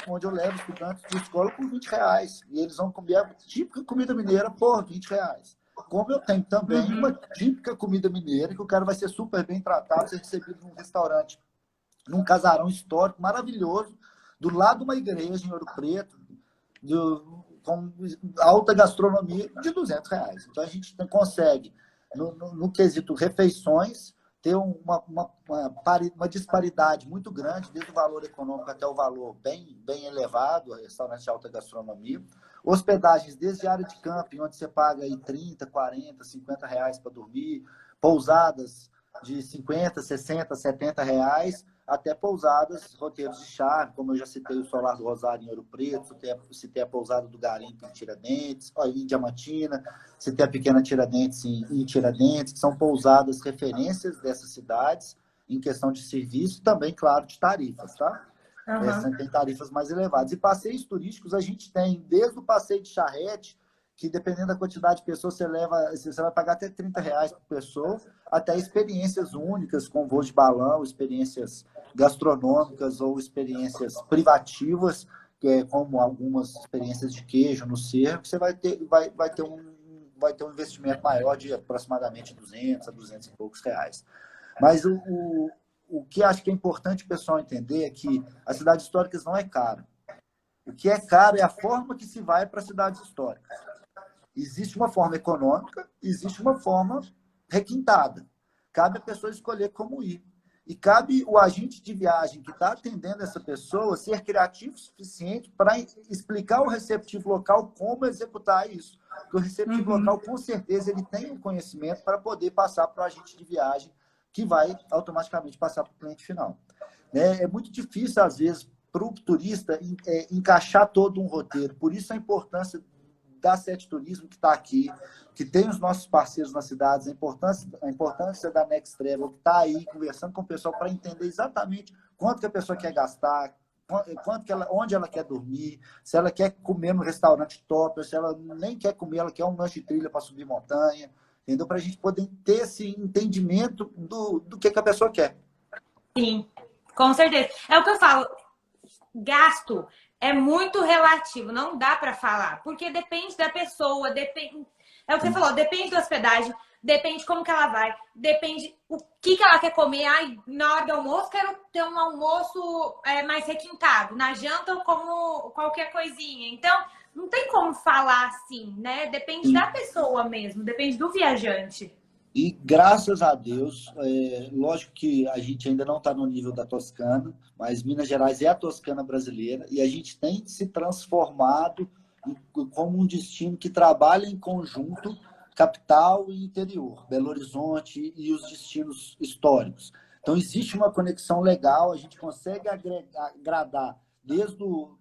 onde eu levo estudantes de escola por R$20. E eles vão comer a típica comida mineira por R$20. Como eu tenho também uma típica comida mineira, que o cara vai ser super bem tratado, ser recebido num restaurante, num casarão histórico maravilhoso, do lado de uma igreja em Ouro Preto, com alta gastronomia de R$200. Então, a gente consegue, no quesito refeições, ter uma disparidade muito grande, desde o valor econômico até o valor bem elevado, restaurante de alta gastronomia. Hospedagens desde área de camping, onde você paga aí 30, 40, R$50 para dormir, pousadas de 50, 60, R$70, até pousadas, roteiros de charme, como eu já citei o Solar do Rosário em Ouro Preto, citei a pousada do Garimpo em Tiradentes, em Diamantina, citei a Pequena Tiradentes em Tiradentes, que são pousadas referências dessas cidades em questão de serviço e também, claro, de tarifas, tá? Tem tarifas mais elevadas. E passeios turísticos a gente tem, desde o passeio de charrete, que dependendo da quantidade de pessoas, você vai pagar até R$30 por pessoa, até experiências únicas, com voo de balão, experiências gastronômicas ou experiências privativas, como algumas experiências de queijo no cerro, que você vai ter um investimento maior de aproximadamente 200 a 200 e poucos reais. Mas o que acho que é importante o pessoal entender é que as cidades históricas não é caro. O que é caro é a forma que se vai para as cidades históricas. Existe uma forma econômica, existe uma forma requintada. Cabe a pessoa escolher como ir. E cabe o agente de viagem que está atendendo essa pessoa ser criativo o suficiente para explicar ao receptivo local como executar isso. Porque o receptivo local, com certeza, ele tem o conhecimento para poder passar para o agente de viagem, que vai automaticamente passar para o cliente final. É muito difícil, às vezes, para o turista encaixar todo um roteiro. Por isso a importância da Sete Turismo, que está aqui, que tem os nossos parceiros nas cidades, a importância da Next Travel, que está aí conversando com o pessoal para entender exatamente quanto que a pessoa quer gastar, quanto que ela, onde ela quer dormir, se ela quer comer no restaurante top, se ela nem quer comer, ela quer um lanche de trilha para subir montanha, entendeu? Para a gente poder ter esse entendimento do que a pessoa quer. Sim, com certeza. É o que eu falo, gasto é muito relativo, não dá para falar, porque depende da pessoa, depende, é o que você falou, depende da hospedagem, depende como que ela vai, depende o que ela quer comer. Ai, na hora do almoço quero ter um almoço mais requintado, na janta eu como qualquer coisinha. Então, não tem como falar assim, né? Depende da pessoa mesmo, depende do viajante. E graças a Deus, lógico que a gente ainda não está no nível da Toscana, mas Minas Gerais é a Toscana brasileira e a gente tem se transformado como um destino que trabalha em conjunto capital e interior, Belo Horizonte e os destinos históricos. Então, existe uma conexão legal, a gente consegue agradar desde do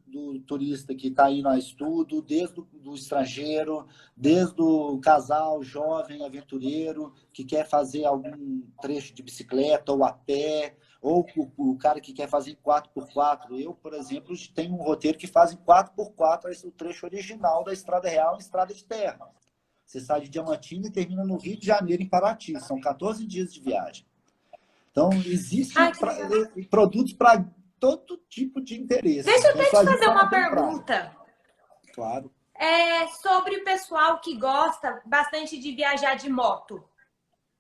turista que está indo a estudo, desde do estrangeiro, desde o casal jovem aventureiro que quer fazer algum trecho de bicicleta ou a pé, ou o cara que quer fazer em 4x4. Eu, por exemplo, tenho um roteiro que faz em 4x4 o trecho original da Estrada Real em estrada de terra. Você sai de Diamantina e termina no Rio de Janeiro, em Paraty. São 14 dias de viagem. Então, existem produtos para todo tipo de interesse. Deixa eu Então, até só a te gente fazer tá uma na praia. pergunta. Claro. Sobre o pessoal que gosta bastante de viajar de moto.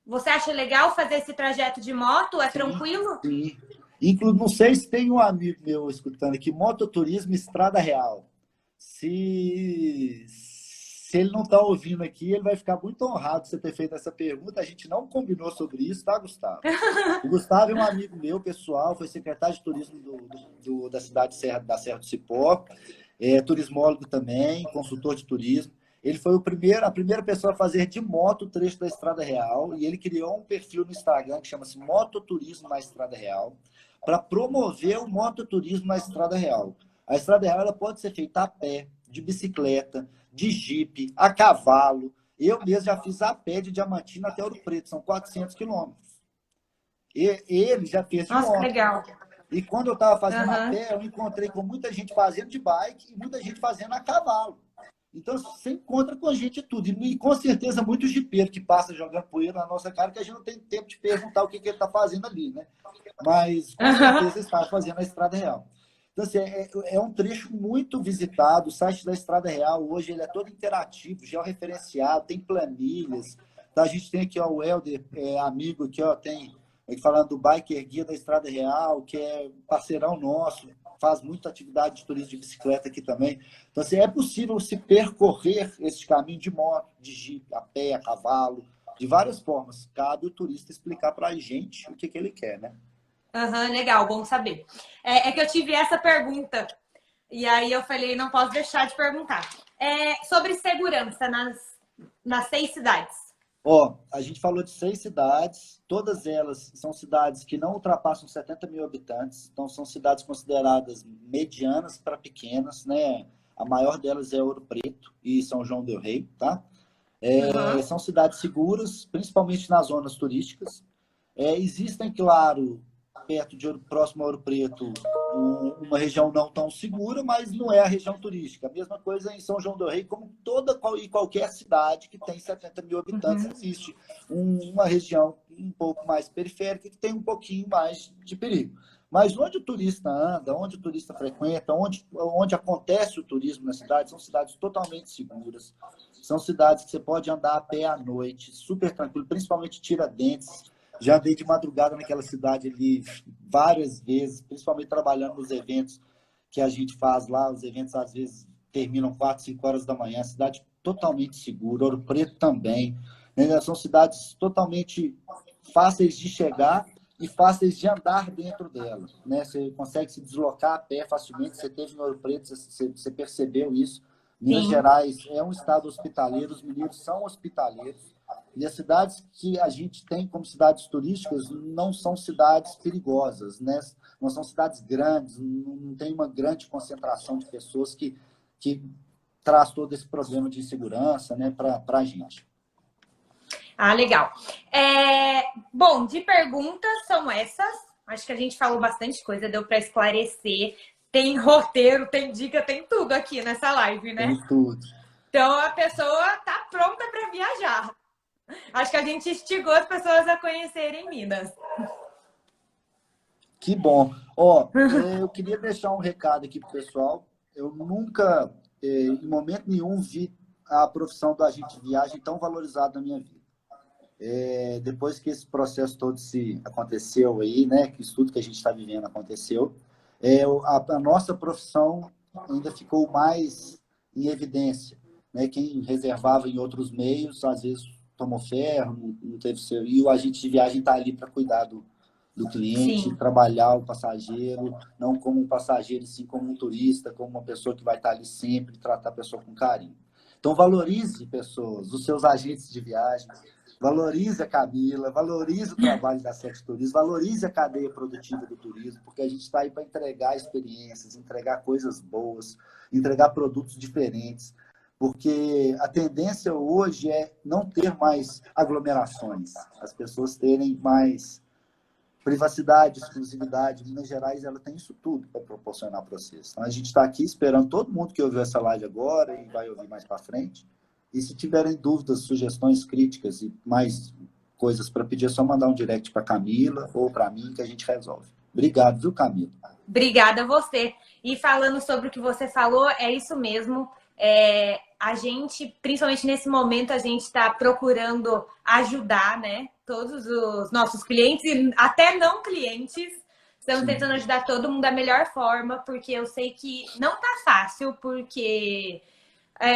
Você acha legal fazer esse trajeto de moto? É tranquilo? Sim. Inclusive, não sei se tem um amigo meu escutando aqui, mototurismo Estrada Real. Se ele não está ouvindo aqui, ele vai ficar muito honrado de você ter feito essa pergunta. A gente não combinou sobre isso, tá, Gustavo? O Gustavo é um amigo meu, pessoal, foi secretário de turismo da cidade da Serra do Cipó, turismólogo também, consultor de turismo. Ele foi a primeira pessoa a fazer de moto o trecho da Estrada Real e ele criou um perfil no Instagram que chama-se Mototurismo na Estrada Real para promover o mototurismo na Estrada Real. A Estrada Real ela pode ser feita a pé, de bicicleta, de jipe, a cavalo. Eu mesmo já fiz a pé de Diamantina até Ouro Preto, são 400 quilômetros. Ele já fez de Nossa, que moto. legal. E quando eu estava fazendo a Uhum. pé, eu encontrei com muita gente fazendo de bike e muita gente fazendo a cavalo. Então, você encontra com a gente tudo. E com certeza, muito jipeiro que passa jogando poeira na nossa cara, que a gente não tem tempo de perguntar o que ele está fazendo ali, né? Mas, com certeza, está fazendo a Estrada Real. Então, assim, é um trecho muito visitado. O site da Estrada Real, hoje, ele é todo interativo, georreferenciado, tem planilhas. Então, a gente tem aqui, ó, o Helder, amigo aqui, ó, tem falando do Biker Guia da Estrada Real, que é parceirão nosso, faz muita atividade de turismo de bicicleta aqui também. Então, assim, é possível se percorrer esse caminho de moto, de jipe, a pé, a cavalo, de várias formas. Cabe o turista explicar para a gente o que ele quer, né? Uhum, legal, bom saber. É que eu tive essa pergunta e aí eu falei, não posso deixar de perguntar. Sobre segurança nas 6 cidades. Ó, a gente falou de 6 cidades, todas elas são cidades que não ultrapassam 70 mil habitantes, então são cidades consideradas medianas para pequenas, né? A maior delas é Ouro Preto e São João del Rei, tá? São cidades seguras, principalmente nas zonas turísticas. Existem, claro, próximo a Ouro Preto, uma região não tão segura, mas não é a região turística. A mesma coisa em São João del Rei, como toda e qualquer cidade que tem 70 mil habitantes, existe uma região um pouco mais periférica que tem um pouquinho mais de perigo. Mas onde o turista anda, onde o turista frequenta, onde acontece o turismo na cidade, são cidades totalmente seguras. São cidades que você pode andar a pé à noite, super tranquilo, principalmente Tiradentes. Já andei de madrugada naquela cidade ali várias vezes, principalmente trabalhando nos eventos que a gente faz lá. Os eventos, às vezes, terminam 4, 5 horas da manhã. Cidade totalmente segura. Ouro Preto também. Né? São cidades totalmente fáceis de chegar e fáceis de andar dentro dela. Né? Você consegue se deslocar a pé facilmente. Você teve no Ouro Preto, você percebeu isso. Minas Sim. Gerais é um estado hospitaleiro, os mineiros são hospitaleiros. E as cidades que a gente tem como cidades turísticas não são cidades perigosas, né? Não são cidades grandes, não tem uma grande concentração de pessoas que traz todo esse problema de insegurança, né, para a gente. Ah, legal. Bom, de perguntas são essas. Acho que a gente falou bastante coisa, deu para esclarecer. Tem roteiro, tem dica, tem tudo aqui nessa live, né? Tem tudo. Então a pessoa tá pronta para viajar. Acho que a gente instigou as pessoas a conhecerem Minas. Que bom. Ó, eu queria deixar um recado aqui pro pessoal. Eu nunca, em momento nenhum, vi a profissão do agente de viagem tão valorizada na minha vida. Depois que esse processo todo se aconteceu aí, né, que isso tudo que a gente está vivendo aconteceu, a nossa profissão ainda ficou mais em evidência, né? Quem reservava em outros meios, às vezes tomou ferro, não teve seu, e o agente de viagem está ali para cuidar do cliente, Sim. trabalhar o passageiro, não como um passageiro, sim como um turista, como uma pessoa que vai estar ali sempre, tratar a pessoa com carinho. Então, valorize pessoas, os seus agentes de viagem, valorize a Camila, valorize o trabalho da Sete Turismo, valorize a cadeia produtiva do turismo, porque a gente está aí para entregar experiências, entregar coisas boas, entregar produtos diferentes, porque a tendência hoje é não ter mais aglomerações, as pessoas terem mais privacidade, exclusividade. Minas Gerais, ela tem isso tudo para proporcionar para vocês. Então, a gente está aqui esperando todo mundo que ouviu essa live agora e vai ouvir mais para frente. E se tiverem dúvidas, sugestões, críticas e mais coisas para pedir, é só mandar um direct para Camila ou para mim que a gente resolve. Obrigado, viu, Camila? Obrigada a você. E falando sobre o que você falou, é isso mesmo. A gente, principalmente nesse momento, a gente está procurando ajudar, né, todos os nossos clientes e até não clientes. Estamos Sim. tentando ajudar todo mundo da melhor forma, porque eu sei que não tá fácil, porque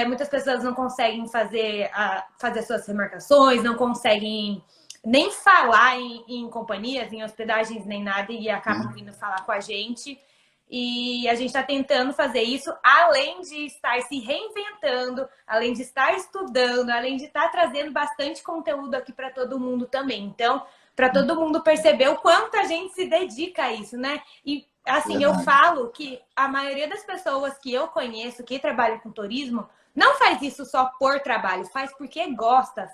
muitas pessoas não conseguem fazer suas remarcações, não conseguem nem falar em companhias, em hospedagens, nem nada, e acabam vindo falar com a gente. E a gente está tentando fazer isso, além de estar se reinventando, além de estar estudando, além de estar trazendo bastante conteúdo aqui para todo mundo também. Então, para todo mundo perceber o quanto a gente se dedica a isso, né? E assim, Verdade. eu falo que a maioria das pessoas que eu conheço que trabalham com turismo não faz isso só por trabalho, faz porque gosta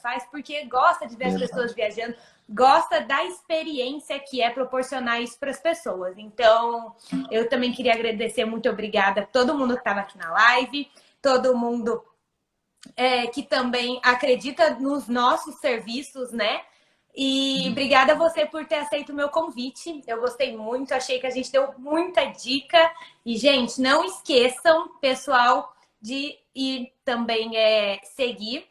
de ver as pessoas viajando, gosta da experiência que é proporcionar isso para as pessoas. Então, eu também queria agradecer, muito obrigada a todo mundo que estava aqui na live, todo mundo que também acredita nos nossos serviços, né? E obrigada a você por ter aceito o meu convite. Eu gostei muito, achei que a gente deu muita dica. E, gente, não esqueçam, pessoal, de ir também seguir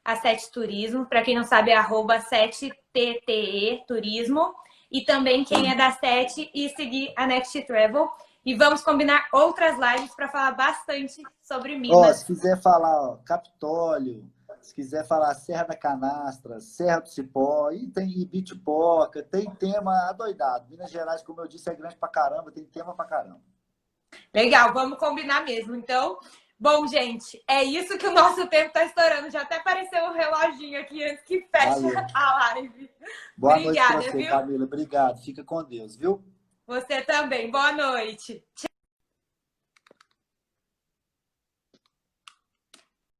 a Sete Turismo. Para quem não sabe, é @7TTE Turismo. E também quem é da Sete e seguir a Next Travel. E vamos combinar outras lives para falar bastante sobre Minas. Se quiser falar Capitólio, se quiser falar Serra da Canastra, Serra do Cipó, e tem Ibitipoca, tem tema adoidado. Minas Gerais, como eu disse, é grande pra caramba, tem tema pra caramba. Legal, vamos combinar mesmo. Então, bom, gente, é isso que o nosso tempo está estourando. Já até apareceu um reloginho aqui antes que feche a live. Boa Obrigada, noite pra você, viu? Camila. Obrigado. Fica com Deus, viu? Você também. Boa noite.